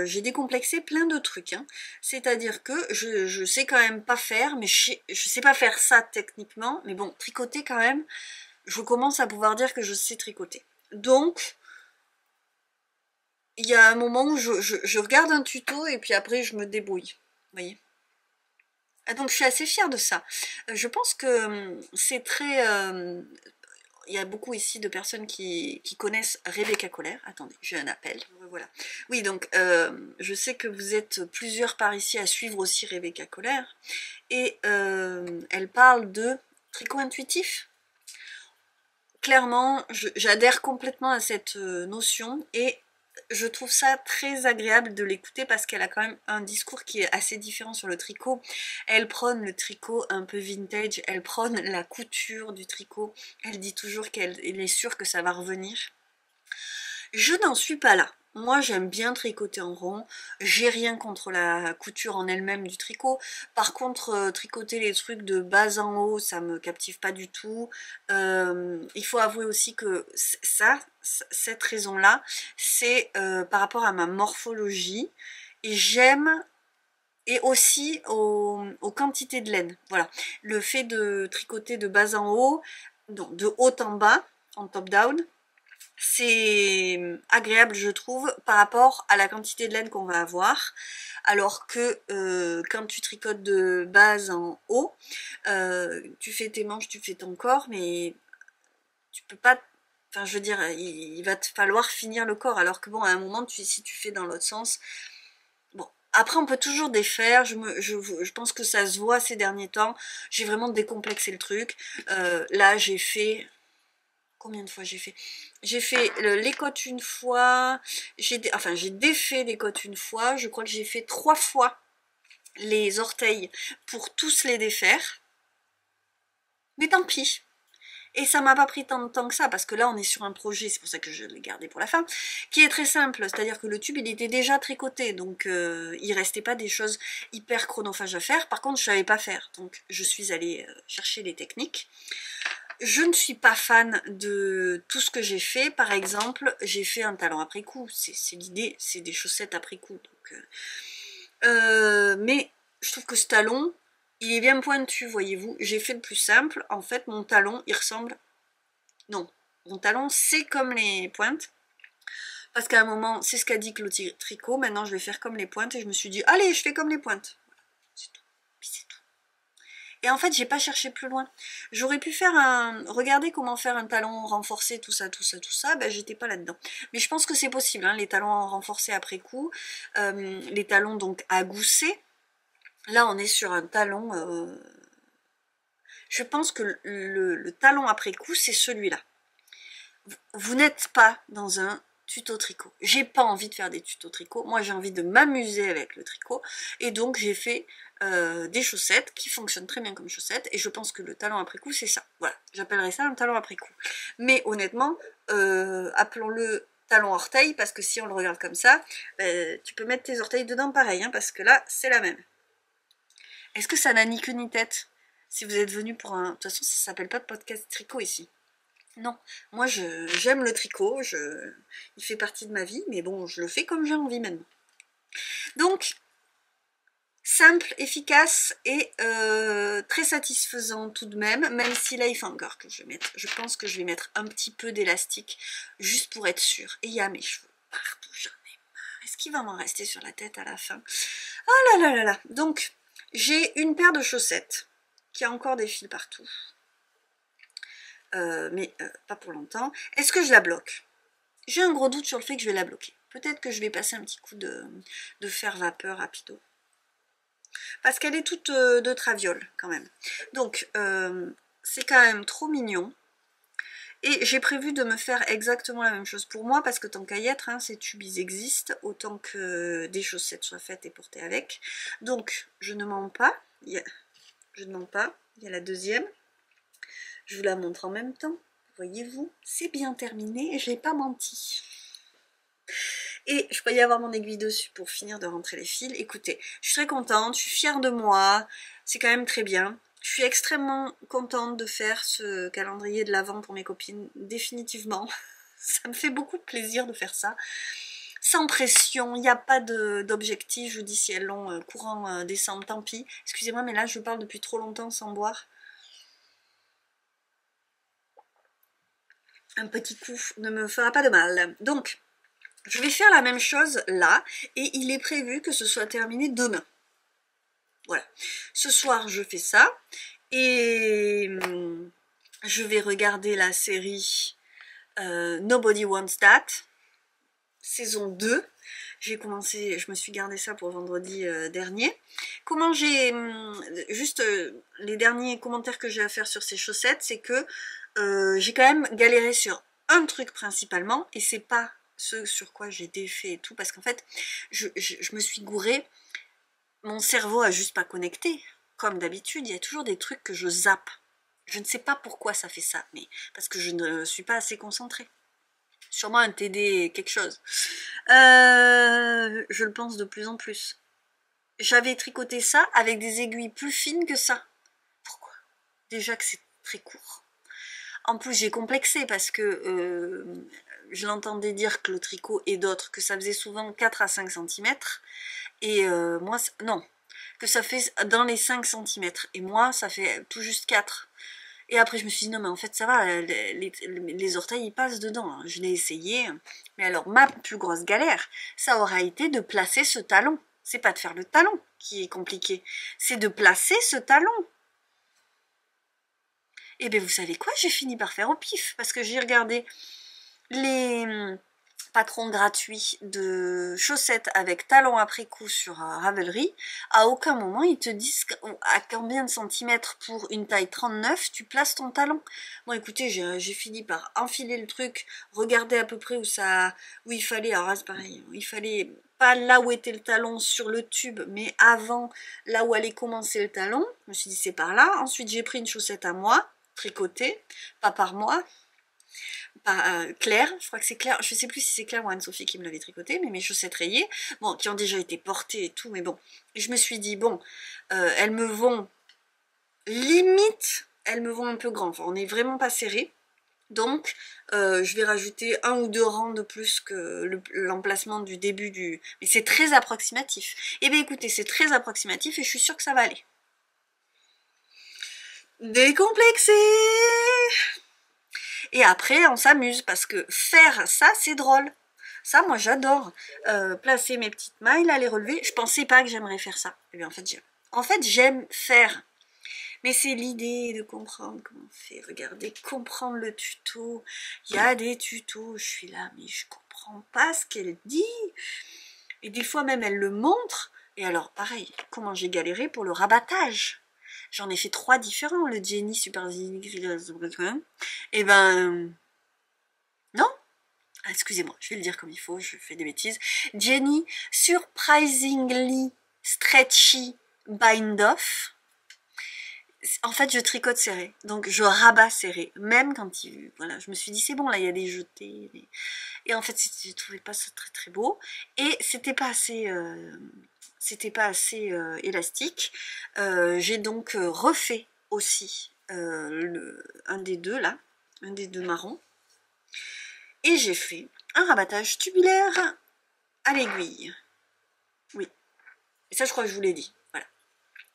j'ai décomplexé plein de trucs, hein. C'est-à-dire que je sais quand même pas faire, mais je sais pas faire ça techniquement, mais bon, tricoter quand même, je commence à pouvoir dire que je sais tricoter. Donc, il y a un moment où je regarde un tuto et puis après je me débrouille. Vous voyez ? Donc je suis assez fière de ça. Je pense que c'est très... il y a beaucoup ici de personnes qui connaissent Rebecca Colère. Attendez, j'ai un appel. Voilà. Oui, donc je sais que vous êtes plusieurs par ici à suivre aussi Rebecca Colère. Et elle parle de tricot intuitif. Clairement, j'adhère complètement à cette notion et je trouve ça très agréable de l'écouter parce qu'elle a quand même un discours qui est assez différent sur le tricot. Elle prône le tricot un peu vintage, elle prône la couture du tricot, elle dit toujours qu'elle est sûre que ça va revenir. Je n'en suis pas là. Moi j'aime bien tricoter en rond, j'ai rien contre la couture en elle-même du tricot. Par contre tricoter les trucs de bas en haut, ça me captive pas du tout. Il faut avouer aussi que cette raison-là, c'est par rapport à ma morphologie. Et j'aime, et aussi aux quantités de laine. Voilà, le fait de tricoter de bas en haut, donc de haut en bas, en top-down, c'est agréable je trouve par rapport à la quantité de laine qu'on va avoir, alors que quand tu tricotes de bas en haut, tu fais tes manches, tu fais ton corps, mais tu peux pas, enfin je veux dire, il va te falloir finir le corps, alors que bon à un moment si tu fais dans l'autre sens, bon après on peut toujours défaire, je pense que ça se voit ces derniers temps, j'ai vraiment décomplexé le truc, là j'ai fait... Combien de fois j'ai fait? J'ai fait les côtes une fois, j'ai défait les côtes une fois, je crois que j'ai fait 3 fois les orteils pour tous les défaire. Mais tant pis. Et ça m'a pas pris tant de temps que ça, parce que là on est sur un projet, c'est pour ça que je l'ai gardé pour la fin, qui est très simple, c'est-à-dire que le tube il était déjà tricoté, donc il restait pas des choses hyper chronophages à faire, par contre je savais pas faire, donc je suis allée chercher les techniques. Je ne suis pas fan de tout ce que j'ai fait. Par exemple, j'ai fait un talon après coup. C'est l'idée, c'est des chaussettes après coup. Donc, mais je trouve que ce talon, il est bien pointu, voyez-vous. J'ai fait le plus simple. En fait, mon talon, il ressemble... Non, mon talon, c'est comme les pointes. Parce qu'à un moment, c'est ce qu'a dit Claude Tricot. Maintenant, je vais faire comme les pointes. Et je me suis dit, allez, je fais comme les pointes. Voilà, c'est tout. Puis c'est tout. Et en fait, j'ai pas cherché plus loin. J'aurais pu faire regarder comment faire un talon renforcé, tout ça, ben j'étais pas là-dedans. Mais je pense que c'est possible, hein, les talons renforcés après coup, les talons donc à gousset. Là, on est sur un talon... Je pense que le talon après coup, c'est celui-là. Vous n'êtes pas dans un tuto tricot. J'ai pas envie de faire des tutos tricot. Moi, j'ai envie de m'amuser avec le tricot. Et donc, j'ai fait des chaussettes qui fonctionnent très bien comme chaussettes. Et je pense que le talon après coup, c'est ça. Voilà, j'appellerais ça un talon après coup. Mais honnêtement, appelons-le talon orteil, parce que si on le regarde comme ça, tu peux mettre tes orteils dedans pareil, hein, parce que là, c'est la même. Est-ce que ça n'a ni queue ni tête? Si vous êtes venu pour un... De toute façon, ça s'appelle pas de podcast tricot ici. Non, moi j'aime le tricot, il fait partie de ma vie, mais bon, je le fais comme j'ai envie maintenant. Donc, simple, efficace et très satisfaisant tout de même si là il faut encore que je mette, je pense que je vais mettre un petit peu d'élastique, juste pour être sûre. Et il y a mes cheveux partout, j'en ai marre. Est-ce qu'il va m'en rester sur la tête à la fin? Oh là là là là. Donc, j'ai une paire de chaussettes, qui a encore des fils partout. Mais pas pour longtemps. Est-ce que je la bloque? J'ai un gros doute sur le fait que je vais la bloquer. Peut-être que je vais passer un petit coup de fer vapeur rapido. Parce qu'elle est toute de traviole quand même. Donc c'est quand même trop mignon. Et j'ai prévu de me faire exactement la même chose pour moi, parce que tant qu'à y être, hein, ces tubes ils existent, autant que des chaussettes soient faites et portées avec. Donc je ne mens pas. Je ne mens pas. Il y a la deuxième. Je vous la montre en même temps, voyez-vous, c'est bien terminé, je n'ai pas menti. Et je peux y avoir mon aiguille dessus pour finir de rentrer les fils. Écoutez, je suis très contente, je suis fière de moi, c'est quand même très bien. Je suis extrêmement contente de faire ce calendrier de l'Avent pour mes copines, définitivement. Ça me fait beaucoup de plaisir de faire ça. Sans pression, il n'y a pas d'objectif, je vous dis si elles l'ont courant décembre, tant pis. Excusez-moi, mais là je parle depuis trop longtemps sans boire. Un petit coup ne me fera pas de mal. Donc, je vais faire la même chose là, et il est prévu que ce soit terminé demain. Voilà. Ce soir, je fais ça, et je vais regarder la série Nobody Wants That, saison 2. J'ai commencé, je me suis gardé ça pour vendredi dernier. Comment j'ai... juste les derniers commentaires que j'ai à faire sur ces chaussettes, c'est que j'ai quand même galéré sur un truc principalement, et c'est pas ce sur quoi j'ai défait et tout, parce qu'en fait, je me suis gourée, mon cerveau a juste pas connecté. Comme d'habitude, il y a toujours des trucs que je zappe. Je ne sais pas pourquoi ça fait ça, mais parce que je ne suis pas assez concentrée. Sûrement un TD quelque chose. Je le pense de plus en plus. J'avais tricoté ça avec des aiguilles plus fines que ça. Pourquoi? Déjà que c'est très court. En plus, j'ai complexé parce que je l'entendais dire que le tricot et d'autres, que ça faisait souvent 4 à 5 cm. Et moi, non, que ça fait dans les 5 cm. Et moi, ça fait tout juste 4. Et après, je me suis dit, non, mais en fait, ça va, les orteils, ils passent dedans. Je l'ai essayé. Mais alors, ma plus grosse galère, ça aura été de placer ce talon. C'est pas de faire le talon qui est compliqué, c'est de placer ce talon. Et bien vous savez quoi, j'ai fini par faire au pif, parce que j'ai regardé les patrons gratuits de chaussettes avec talons après coup sur Ravelry. À aucun moment ils te disent à combien de centimètres pour une taille 39 tu places ton talon. Bon écoutez, j'ai fini par enfiler le truc, regarder à peu près où il fallait, alors c'est pareil, il fallait pas là où était le talon sur le tube, mais avant, là où allait commencer le talon. Je me suis dit c'est par là. Ensuite j'ai pris une chaussette à moi, tricotée, pas par moi, par Claire, je crois que c'est Claire, je sais plus si c'est Claire ou Anne-Sophie qui me l'avait tricoté, mais mes chaussettes rayées, bon, qui ont déjà été portées et tout, mais bon, je me suis dit, bon, elles me vont, limite, elles me vont un peu grand, enfin, on n'est vraiment pas serré, donc je vais rajouter 1 ou 2 rangs de plus que l'emplacement du début du... Mais c'est très approximatif. Eh bien écoutez, c'est très approximatif et je suis sûre que ça va aller. Décomplexé. Et après, on s'amuse parce que faire ça, c'est drôle. Ça, moi, j'adore. Placer mes petites mailles, là, les relever. Je pensais pas que j'aimerais faire ça. Et bien, en fait, j'aime faire. Mais c'est l'idée de comprendre comment on fait. Regardez, comprendre le tuto. Il y a des tutos, je suis là, mais je comprends pas ce qu'elle dit. Et des fois même, elle le montre. Et alors, pareil, comment j'ai galéré pour le rabattage. J'en ai fait 3 différents, le Jenny Super... Et ben... non. Ah, excusez-moi, je vais le dire comme il faut, je fais des bêtises. Jenny Surprisingly Stretchy Bind Off. En fait, je tricote serré, donc je rabats serré. Même quand il... Voilà, je me suis dit, c'est bon, là, il y a des jetés. Et en fait, je trouvais pas ça très très beau. Et c'était pas assez... élastique. J'ai donc refait aussi un des deux là, un des deux marrons. Et j'ai fait un rabattage tubulaire à l'aiguille. Oui. Et ça, je crois que je vous l'ai dit. Voilà.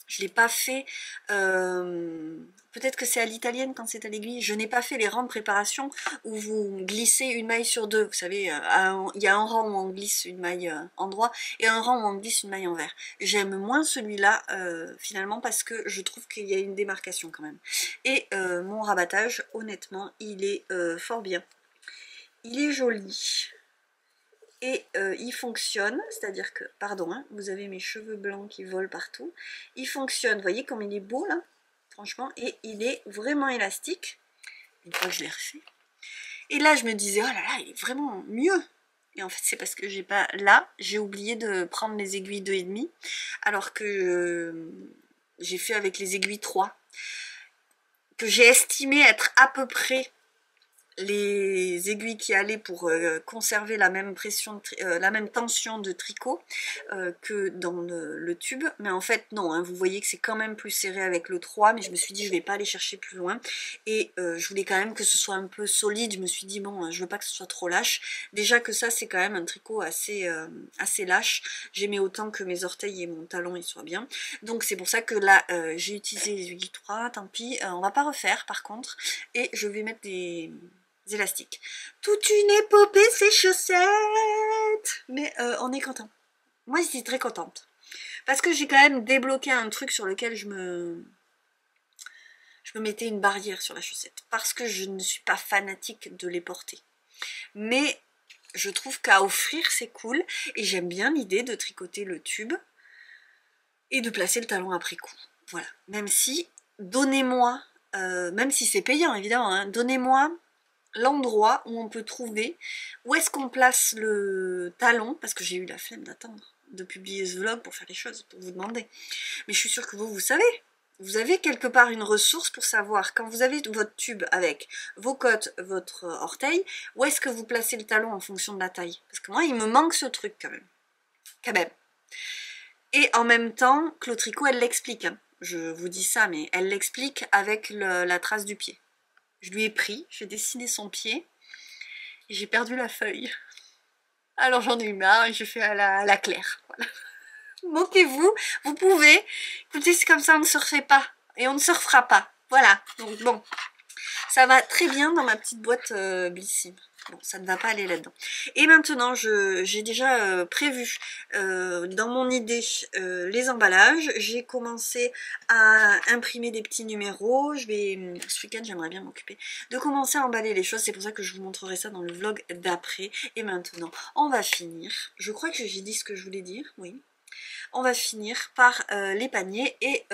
Je ne l'ai pas fait... peut-être que c'est à l'italienne quand c'est à l'aiguille. Je n'ai pas fait les rangs de préparation où vous glissez une maille sur deux. Vous savez, il y a un rang où on glisse une maille endroit et un rang où on glisse une maille envers. J'aime moins celui-là finalement parce que je trouve qu'il y a une démarcation quand même. Et mon rabattage, honnêtement, il est fort bien. Il est joli. Et il fonctionne, c'est-à-dire que, pardon, hein, vous avez mes cheveux blancs qui volent partout. Il fonctionne, vous voyez comme il est beau là, franchement, et il est vraiment élastique. Une fois que je l'ai refait. Et là, je me disais, oh là là, il est vraiment mieux. Et en fait, c'est parce que j'ai pas, là, j'ai oublié de prendre les aiguilles 2,5, alors que j'ai fait avec les aiguilles 3, que j'ai estimé être à peu près les aiguilles qui allaient pour conserver la même pression, la même tension de tricot que dans le tube, mais en fait non, hein, vous voyez que c'est quand même plus serré avec le 3, mais je me suis dit je vais pas aller chercher plus loin, et je voulais quand même que ce soit un peu solide. Je me suis dit bon, je veux pas que ce soit trop lâche, déjà que ça c'est quand même un tricot assez, assez lâche, j'aimais autant que mes orteils et mon talon ils soient bien, donc c'est pour ça que là j'ai utilisé les aiguilles 3, tant pis, on va pas refaire par contre, et je vais mettre des élastiques. Toute une épopée ces chaussettes, mais on est content. Moi j'étais très contente parce que j'ai quand même débloqué un truc sur lequel je me mettais une barrière sur la chaussette parce que je ne suis pas fanatique de les porter, mais je trouve qu'à offrir c'est cool et j'aime bien l'idée de tricoter le tube et de placer le talon après coup. Voilà, même si donnez-moi même si c'est payant évidemment, hein, donnez-moi l'endroit où on peut trouver, où est-ce qu'on place le talon, parce que j'ai eu la flemme d'attendre de publier ce vlog pour faire les choses, pour vous demander. Mais je suis sûre que vous savez. Vous avez quelque part une ressource pour savoir, quand vous avez votre tube avec vos côtes, votre orteil, où est-ce que vous placez le talon en fonction de la taille. Parce que moi, il me manque ce truc quand même. Quand même. Et en même temps, Claude Tricot, elle l'explique. Hein. Je vous dis ça, mais elle l'explique avec la trace du pied. Je lui ai pris, j'ai dessiné son pied et j'ai perdu la feuille. Alors j'en ai eu marre et j'ai fait à la claire. Voilà. Moquez-vous, vous pouvez. Écoutez, c'est comme ça, on ne se refait pas et on ne se refera pas. Voilà, donc bon, ça va très bien dans ma petite boîte Blissim. Bon, ça ne va pas aller là-dedans. Et maintenant, j'ai déjà prévu dans mon idée les emballages. J'ai commencé à imprimer des petits numéros. Ce week-end, j'aimerais bien m'occuper de commencer à emballer les choses. C'est pour ça que je vous montrerai ça dans le vlog d'après. Et maintenant, on va finir. Je crois que j'ai dit ce que je voulais dire, oui. On va finir par les paniers et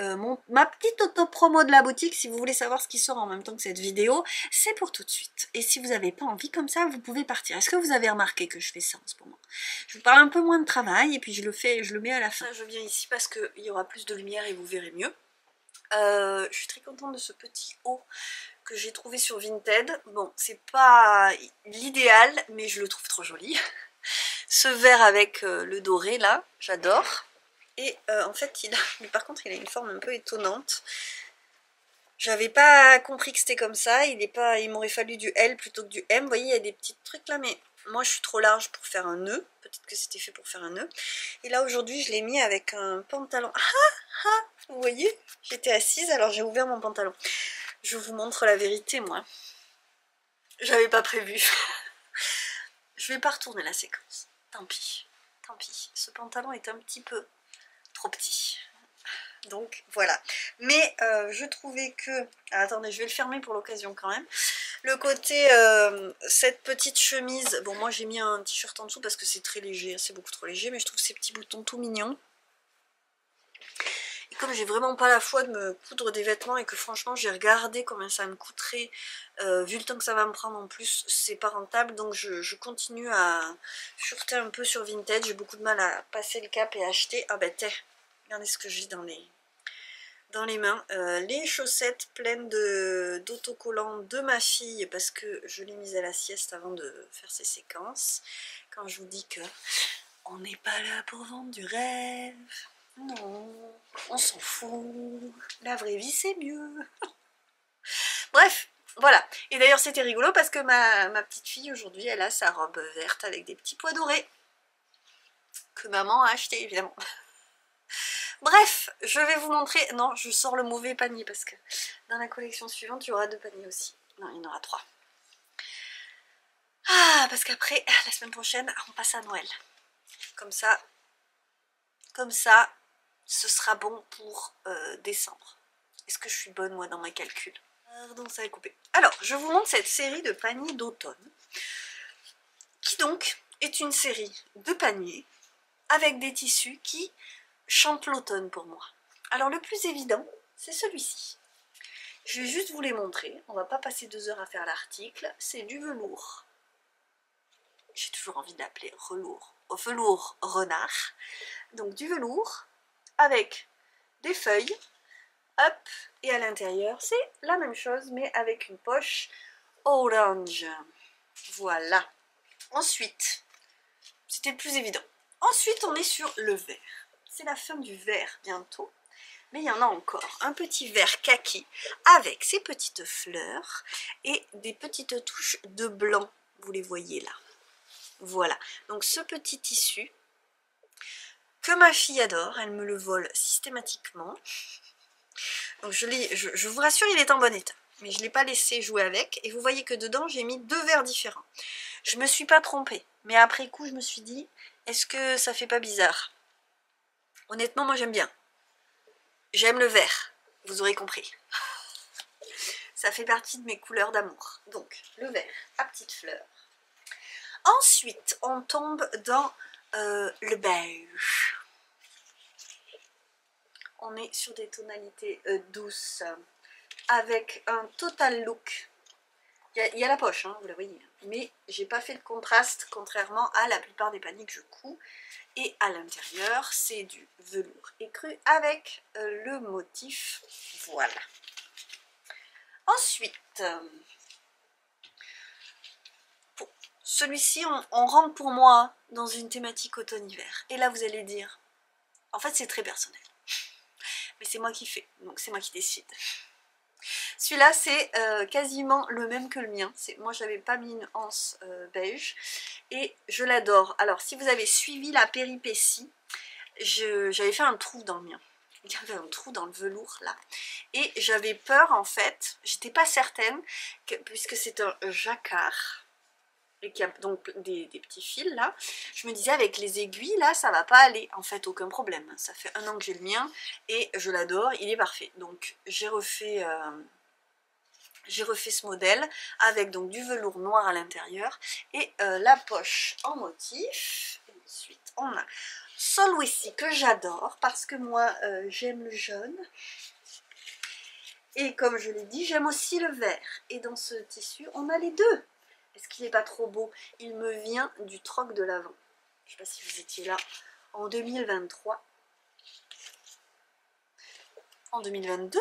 ma petite auto-promo de la boutique. Si vous voulez savoir ce qui sort en même temps que cette vidéo, c'est pour tout de suite. Et si vous n'avez pas envie comme ça, vous pouvez partir. Est-ce que vous avez remarqué que je fais ça en ce moment? Je vous parle un peu moins de travail et puis je le mets à la fin. Je viens ici parce qu'il y aura plus de lumière et vous verrez mieux. Je suis très contente de ce petit haut que j'ai trouvé sur Vinted. Bon, c'est pas l'idéal, mais je le trouve trop joli. Ce vert avec le doré là, j'adore. Et en fait, mais par contre, il a une forme un peu étonnante. J'avais pas compris que c'était comme ça. Il m'aurait fallu du L plutôt que du M. Vous voyez, il y a des petits trucs là, mais moi, je suis trop large pour faire un nœud. Peut-être que c'était fait pour faire un nœud. Et là, aujourd'hui, je l'ai mis avec un pantalon. Vous voyez, j'étais assise, alors j'ai ouvert mon pantalon. Je vous montre la vérité, moi. J'avais pas prévu. Je vais pas retourner la séquence. Tant pis. Tant pis. Ce pantalon est un petit peu trop petit, donc voilà. Mais je trouvais que, attendez, je vais le fermer pour l'occasion quand même, le côté cette petite chemise, bon moi j'ai mis un t-shirt en dessous parce que c'est très léger, c'est beaucoup trop léger, mais je trouve ces petits boutons tout mignons et comme j'ai vraiment pas la foi de me coudre des vêtements et que franchement j'ai regardé combien ça me coûterait, vu le temps que ça va me prendre en plus, c'est pas rentable, donc je continue à fureter un peu sur Vinted. J'ai beaucoup de mal à passer le cap et acheter. Ah bah tiens, regardez ce que j'ai dans les mains, les chaussettes pleines d'autocollants de ma fille parce que je l'ai mise à la sieste avant de faire ses séquences. Quand je vous dis que on n'est pas là pour vendre du rêve, non, on s'en fout, la vraie vie c'est mieux. Bref, voilà. Et d'ailleurs c'était rigolo parce que ma petite fille aujourd'hui elle a sa robe verte avec des petits pois dorés que maman a acheté évidemment. Bref, je vais vous montrer, non je sors le mauvais panier parce que dans la collection suivante il y aura 2 paniers aussi, non il y en aura 3. Ah, parce qu'après la semaine prochaine on passe à Noël, comme ça ce sera bon pour décembre. Est-ce que je suis bonne moi dans mes calculs? Pardon, ça a coupé. Alors, je vous montre cette série de paniers d'automne, qui donc est une série de paniers avec des tissus qui chantent l'automne pour moi. Alors le plus évident, c'est celui-ci. Je vais juste vous les montrer, on va pas passer 2 heures à faire l'article, c'est du velours. J'ai toujours envie d'appeler velours renard. Donc du velours avec des feuilles, hop, et à l'intérieur c'est la même chose mais avec une poche orange. Voilà. Ensuite, c'était le plus évident. Ensuite on est sur le vert. C'est la fin du vert bientôt. Mais il y en a encore. Un petit vert kaki avec ses petites fleurs et des petites touches de blanc. Vous les voyez là. Voilà. Donc ce petit tissu que ma fille adore, elle me le vole systématiquement. Donc je vous rassure, il est en bon état. Mais je ne l'ai pas laissé jouer avec. Et vous voyez que dedans, j'ai mis 2 verres différents. Je ne me suis pas trompée. Mais après coup, je me suis dit, est-ce que ça fait pas bizarre? Honnêtement, moi j'aime bien. J'aime le vert, vous aurez compris. Ça fait partie de mes couleurs d'amour. Donc, le vert à petites fleurs. Ensuite, on tombe dans le beige. On est sur des tonalités douces, avec un total look. Il y a la poche, hein, vous la voyez. Mais j'ai pas fait de contraste, contrairement à la plupart des paniers que je couds. Et à l'intérieur, c'est du velours écru avec le motif. Voilà. Ensuite, celui-ci, on rentre pour moi dans une thématique automne-hiver. Et là, vous allez dire, en fait, c'est très personnel. Mais c'est moi qui fais, donc c'est moi qui décide. Celui-là, c'est quasiment le même que le mien. Moi, j'avais pas mis une anse beige. Et je l'adore. Alors, si vous avez suivi la péripétie, j'avais fait un trou dans le mien. Il y avait un trou dans le velours là. Et j'avais peur en fait, j'étais pas certaine, puisque c'est un jacquard, et qu'il y a donc des petits fils là, je me disais avec les aiguilles là, ça va pas aller. En fait, aucun problème. Ça fait 1 an que j'ai le mien et je l'adore, il est parfait. Donc j'ai refait ce modèle avec donc du velours noir à l'intérieur et la poche en motif. Et ensuite, on a celui-ci que j'adore parce que moi j'aime le jaune et comme je l'ai dit j'aime aussi le vert et dans ce tissu on a les deux. Est-ce qu'il n'est pas trop beau? Il me vient du troc de l'Avent. Je ne sais pas si vous étiez là en 2023. En 2022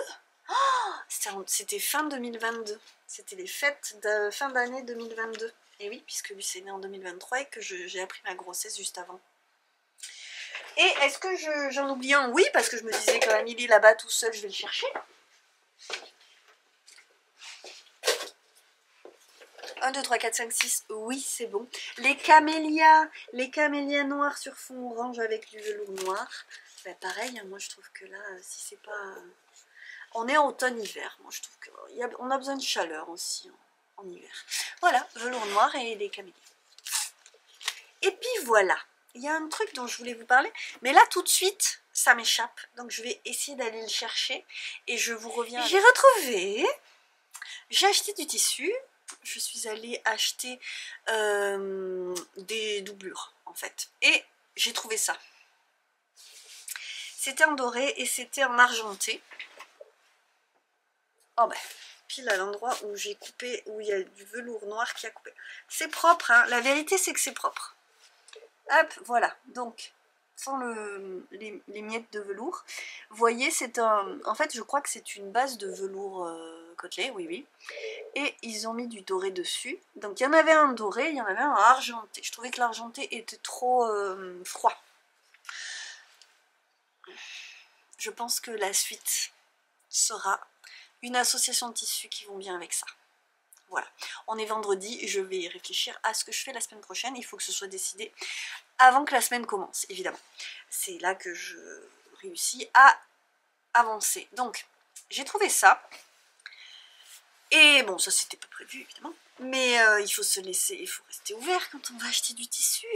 oh, c'était fin 2022. C'était les fêtes de fin d'année 2022. Et oui, puisque lui c'est né en 2023 et que j'ai appris ma grossesse juste avant. Et est-ce que j'en oublie un? Oui, parce que je me disais quand même il est là-bas tout seul, je vais le chercher. 1, 2, 3, 4, 5, 6, oui c'est bon. Les camélias noirs sur fond orange avec du velours noir. Ben, pareil, hein, moi je trouve que là, si c'est pas... On est en automne-hiver, moi je trouve qu'on a besoin de chaleur aussi en hiver. Voilà, velours noir et des camélias. Et puis voilà, il y a un truc dont je voulais vous parler, mais là tout de suite, ça m'échappe. Donc je vais essayer d'aller le chercher et je vous reviens. J'ai retrouvé, j'ai acheté du tissu. Je suis allée acheter des doublures en fait et j'ai trouvé ça. C'était en doré et c'était en argenté. Oh ben, pile à l'endroit où j'ai coupé, où il y a du velours noir qui a coupé. C'est propre, hein. La vérité c'est que c'est propre. Hop, voilà, donc, sans les miettes de velours. Vous voyez, c'est un... En fait, je crois que c'est une base de velours côtelé, oui, oui. Et ils ont mis du doré dessus. Donc, il y en avait un doré, il y en avait un argenté. Je trouvais que l'argenté était trop froid. Je pense que la suite sera une association de tissus qui vont bien avec ça. Voilà, on est vendredi, je vais réfléchir à ce que je fais la semaine prochaine. Il faut que ce soit décidé avant que la semaine commence, évidemment. C'est là que je réussis à avancer. Donc, j'ai trouvé ça. Et bon, ça c'était pas prévu, évidemment. Mais il faut se laisser, il faut rester ouvert quand on va acheter du tissu.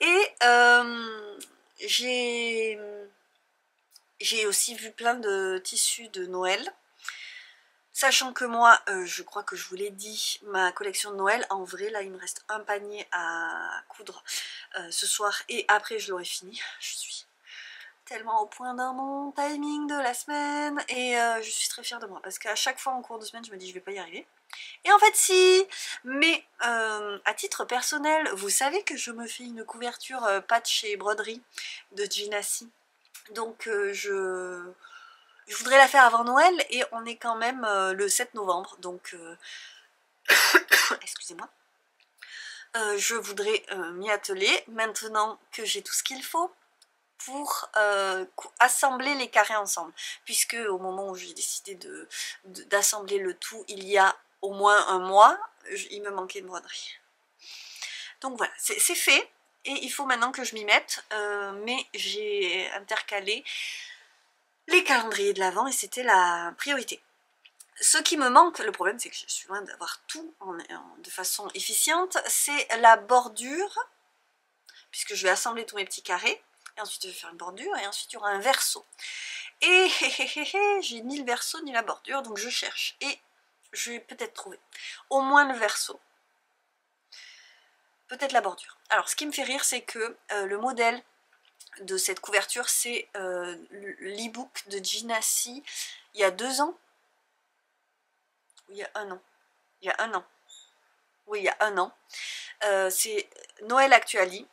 Et j'ai aussi vu plein de tissus de Noël. Sachant que moi, je crois que je vous l'ai dit, ma collection de Noël, en vrai, là, il me reste un panier à coudre ce soir et après, je l'aurai fini. Je suis tellement au point dans mon timing de la semaine et je suis très fière de moi parce qu'à chaque fois en cours de semaine, je me dis je vais pas y arriver. Et en fait, si. Mais à titre personnel, vous savez que je me fais une couverture patch et broderie de Ginassi. Donc, je voudrais la faire avant Noël et on est quand même le 7 novembre, donc excusez-moi. Je voudrais m'y atteler maintenant que j'ai tout ce qu'il faut pour assembler les carrés ensemble. Puisque au moment où j'ai décidé d'assembler le tout, il y a au moins un mois, il me manquait une broderie. Donc voilà, c'est fait et il faut maintenant que je m'y mette, mais j'ai intercalé les calendriers de l'Avent et c'était la priorité. Ce qui me manque, le problème c'est que je suis loin d'avoir tout de façon efficiente, c'est la bordure, puisque je vais assembler tous mes petits carrés, et ensuite je vais faire une bordure, et ensuite il y aura un verso. Et j'ai ni le verso ni la bordure, donc je cherche, et je vais peut-être trouver au moins le verso, peut-être la bordure. Alors ce qui me fait rire, c'est que le modèle de cette couverture, c'est l'e-book de Ginassi il y a 2 ans, ou il y a 1 an, il y a 1 an, oui il y a 1 an, c'est Noël Actuali.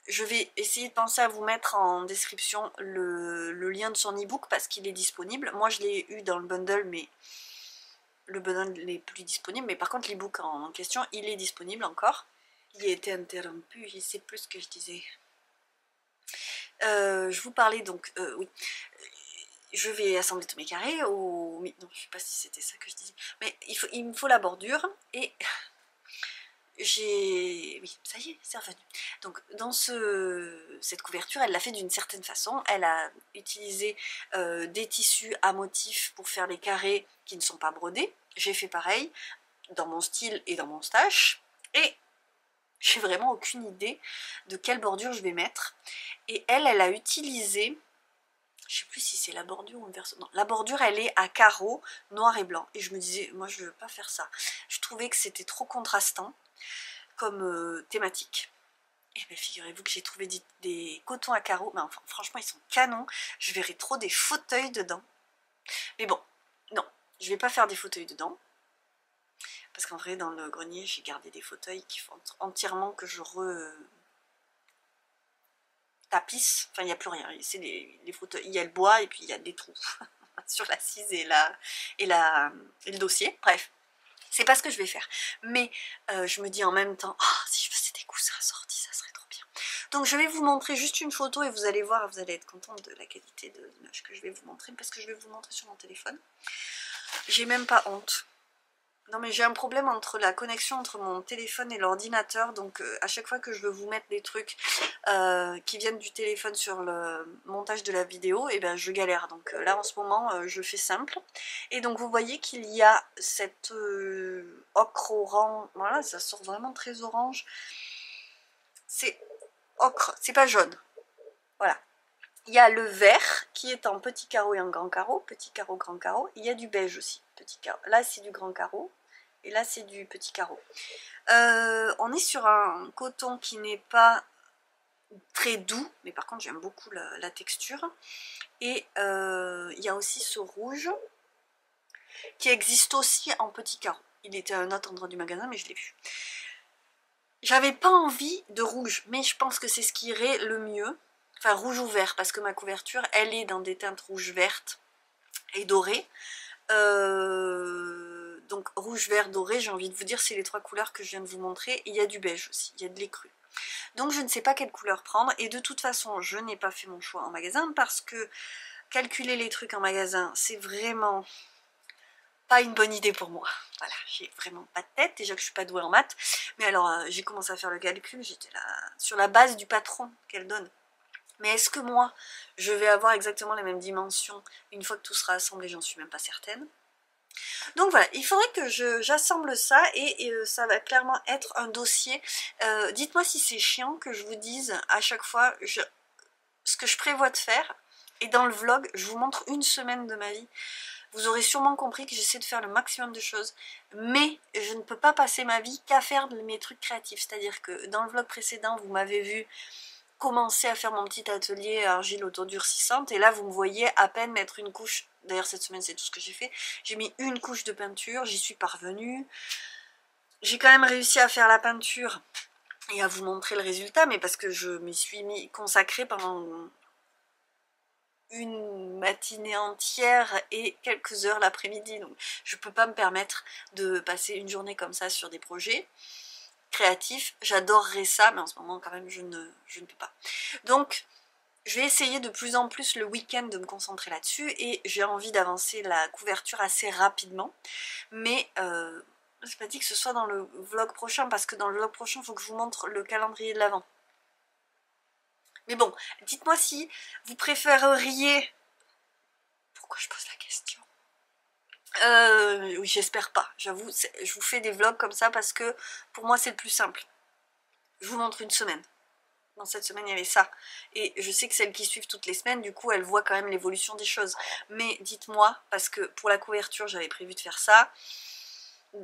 Je vais essayer de penser à vous mettre en description le lien de son e-book parce qu'il est disponible. Moi je l'ai eu dans le bundle, mais le bundle n'est plus disponible, mais par contre l'e-book en question, il est disponible encore. Il a été interrompu, je ne sais plus ce que je disais. Je vous parlais donc, oui, je vais assembler tous mes carrés, oui, non, je ne sais pas si c'était ça que je disais, mais il me faut la bordure, et oui, ça y est, c'est revenu. Donc dans cette couverture, elle l'a fait d'une certaine façon, elle a utilisé des tissus à motifs pour faire les carrés qui ne sont pas brodés, j'ai fait pareil, dans mon style et dans mon stash, et j'ai vraiment aucune idée de quelle bordure je vais mettre, et elle a utilisé, je sais plus si c'est la bordure ou le verso, non, la bordure elle est à carreaux noir et blanc, et je me disais, moi je veux pas faire ça, je trouvais que c'était trop contrastant comme thématique. Et bien figurez-vous que j'ai trouvé des cotons à carreaux, mais enfin franchement ils sont canons, je verrai trop des fauteuils dedans. Mais bon, non, je vais pas faire des fauteuils dedans, parce qu'en vrai dans le grenier j'ai gardé des fauteuils qui font entièrement que je tapisse, enfin il n'y a plus rien, c'est les fauteuils, il y a le bois et puis il y a des trous sur l'assise et le dossier, bref. C'est pas ce que je vais faire, mais je me dis en même temps, oh, si je faisais des coussins assortis, ça serait trop bien. Donc je vais vous montrer juste une photo et vous allez voir, vous allez être contente de la qualité de l'image que je vais vous montrer, parce que je vais vous montrer sur mon téléphone. J'ai même pas honte. Non mais j'ai un problème entre la connexion entre mon téléphone et l'ordinateur, donc à chaque fois que je veux vous mettre des trucs qui viennent du téléphone sur le montage de la vidéo, et ben je galère. Donc là en ce moment je fais simple. Et donc vous voyez qu'il y a cette ocre orange, voilà, ça sort vraiment très orange. C'est ocre, c'est pas jaune. Voilà. Il y a le vert qui est en petit carreau et en grand carreau, petit carreau, grand carreau. Il y a du beige aussi, petit carreau. Là c'est du grand carreau. Et là c'est du petit carreau. On est sur un coton qui n'est pas très doux, mais par contre j'aime beaucoup la texture. Et il y a aussi ce rouge qui existe aussi en petit carreau. Il était à un autre endroit du magasin, mais je l'ai vu. J'avais pas envie de rouge, mais je pense que c'est ce qui irait le mieux. Enfin, rouge ou vert, parce que ma couverture, elle est dans des teintes rouge, verte et dorée. Donc rouge, vert, doré, j'ai envie de vous dire, c'est les 3 couleurs que je viens de vous montrer. Et il y a du beige aussi, il y a de l'écru. Donc je ne sais pas quelle couleur prendre. Et de toute façon, je n'ai pas fait mon choix en magasin parce que calculer les trucs en magasin, c'est vraiment pas une bonne idée pour moi. Voilà, j'ai vraiment pas de tête, déjà que je suis pas douée en maths. Mais alors, j'ai commencé à faire le calcul, j'étais là sur la base du patron qu'elle donne. Mais est-ce que moi, je vais avoir exactement les mêmes dimensions une fois que tout sera assemblé? J'en suis même pas certaine. Donc voilà, il faudrait que j'assemble ça et ça va clairement être un dossier. Dites-moi si c'est chiant que je vous dise à chaque fois ce que je prévois de faire. Et dans le vlog, je vous montre une semaine de ma vie. Vous aurez sûrement compris que j'essaie de faire le maximum de choses, mais je ne peux pas passer ma vie qu'à faire mes trucs créatifs. C'est-à-dire que dans le vlog précédent, vous m'avez vu commencer à faire mon petit atelier argile autodurcissante, et là vous me voyez à peine mettre une couche. D'ailleurs cette semaine c'est tout ce que j'ai fait. J'ai mis une couche de peinture, j'y suis parvenue. J'ai quand même réussi à faire la peinture et à vous montrer le résultat, mais parce que je m'y suis consacrée pendant une matinée entière et quelques heures l'après-midi, donc je peux pas me permettre de passer une journée comme ça sur des projets créatifs. J'adorerais ça, mais en ce moment quand même je ne peux pas. Donc je vais essayer de plus en plus le week-end de me concentrer là-dessus, et j'ai envie d'avancer la couverture assez rapidement, mais c'est pas dit que ce soit dans le vlog prochain, parce que dans le vlog prochain il faut que je vous montre le calendrier de l'Avent. Mais bon, dites-moi si vous préféreriez... Pourquoi je pose la question? Oui, j'espère pas, j'avoue, je vous fais des vlogs comme ça parce que pour moi c'est le plus simple. Je vous montre une semaine. Dans cette semaine il y avait ça. Et je sais que celles qui suivent toutes les semaines, du coup elles voient quand même l'évolution des choses. Mais dites-moi, parce que pour la couverture j'avais prévu de faire ça,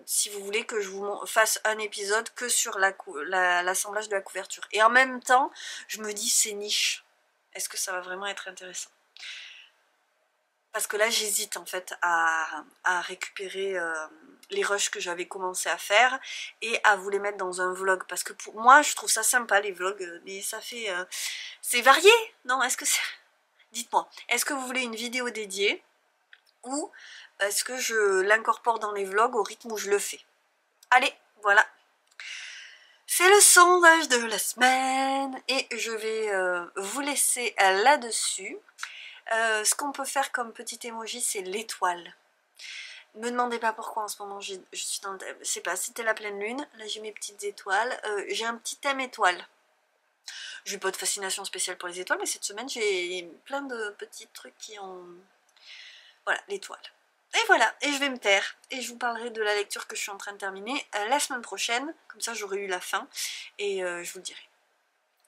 si vous voulez que je vous fasse un épisode que sur l'assemblage de la couverture. Et en même temps, je me dis c'est niche. Est-ce que ça va vraiment être intéressant? Parce que là j'hésite en fait à récupérer les rushs que j'avais commencé à faire et à vous les mettre dans un vlog. Parce que pour moi je trouve ça sympa les vlogs, mais ça fait... c'est varié, non? Est-ce que c'est... Dites-moi, est-ce que vous voulez une vidéo dédiée ou est-ce que je l'incorpore dans les vlogs au rythme où je le fais? Allez, voilà. C'est le sondage de la semaine et je vais vous laisser là-dessus. Ce qu'on peut faire comme petit emoji, c'est l'étoile. Ne me demandez pas pourquoi en ce moment je suis dans le... Je sais pas, c'était la pleine lune, là j'ai mes petites étoiles. J'ai un petit thème étoile. J'ai pas de fascination spéciale pour les étoiles, mais cette semaine j'ai plein de petits trucs qui ont... Voilà, l'étoile. Et voilà, et je vais me taire, et je vous parlerai de la lecture que je suis en train de terminer la semaine prochaine, comme ça j'aurai eu la fin, et je vous le dirai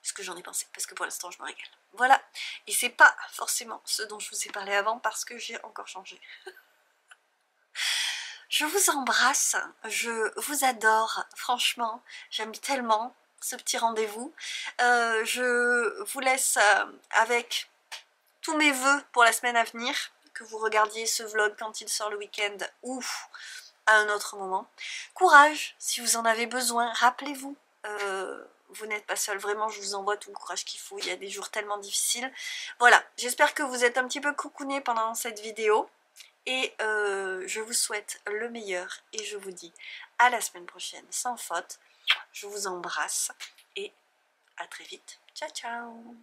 ce que j'en ai pensé, parce que pour l'instant je me régale. Voilà, et c'est pas forcément ce dont je vous ai parlé avant, parce que j'ai encore changé. Je vous embrasse, je vous adore, franchement, j'aime tellement ce petit rendez-vous. Je vous laisse avec tous mes vœux pour la semaine à venir, que vous regardiez ce vlog quand il sort le week-end ou à un autre moment. Courage, si vous en avez besoin, rappelez-vous, vous n'êtes pas seul, vraiment je vous envoie tout le courage qu'il faut, il y a des jours tellement difficiles. Voilà, j'espère que vous êtes un petit peu coucounés pendant cette vidéo. Et je vous souhaite le meilleur et je vous dis à la semaine prochaine sans faute. Je vous embrasse et à très vite. Ciao ciao.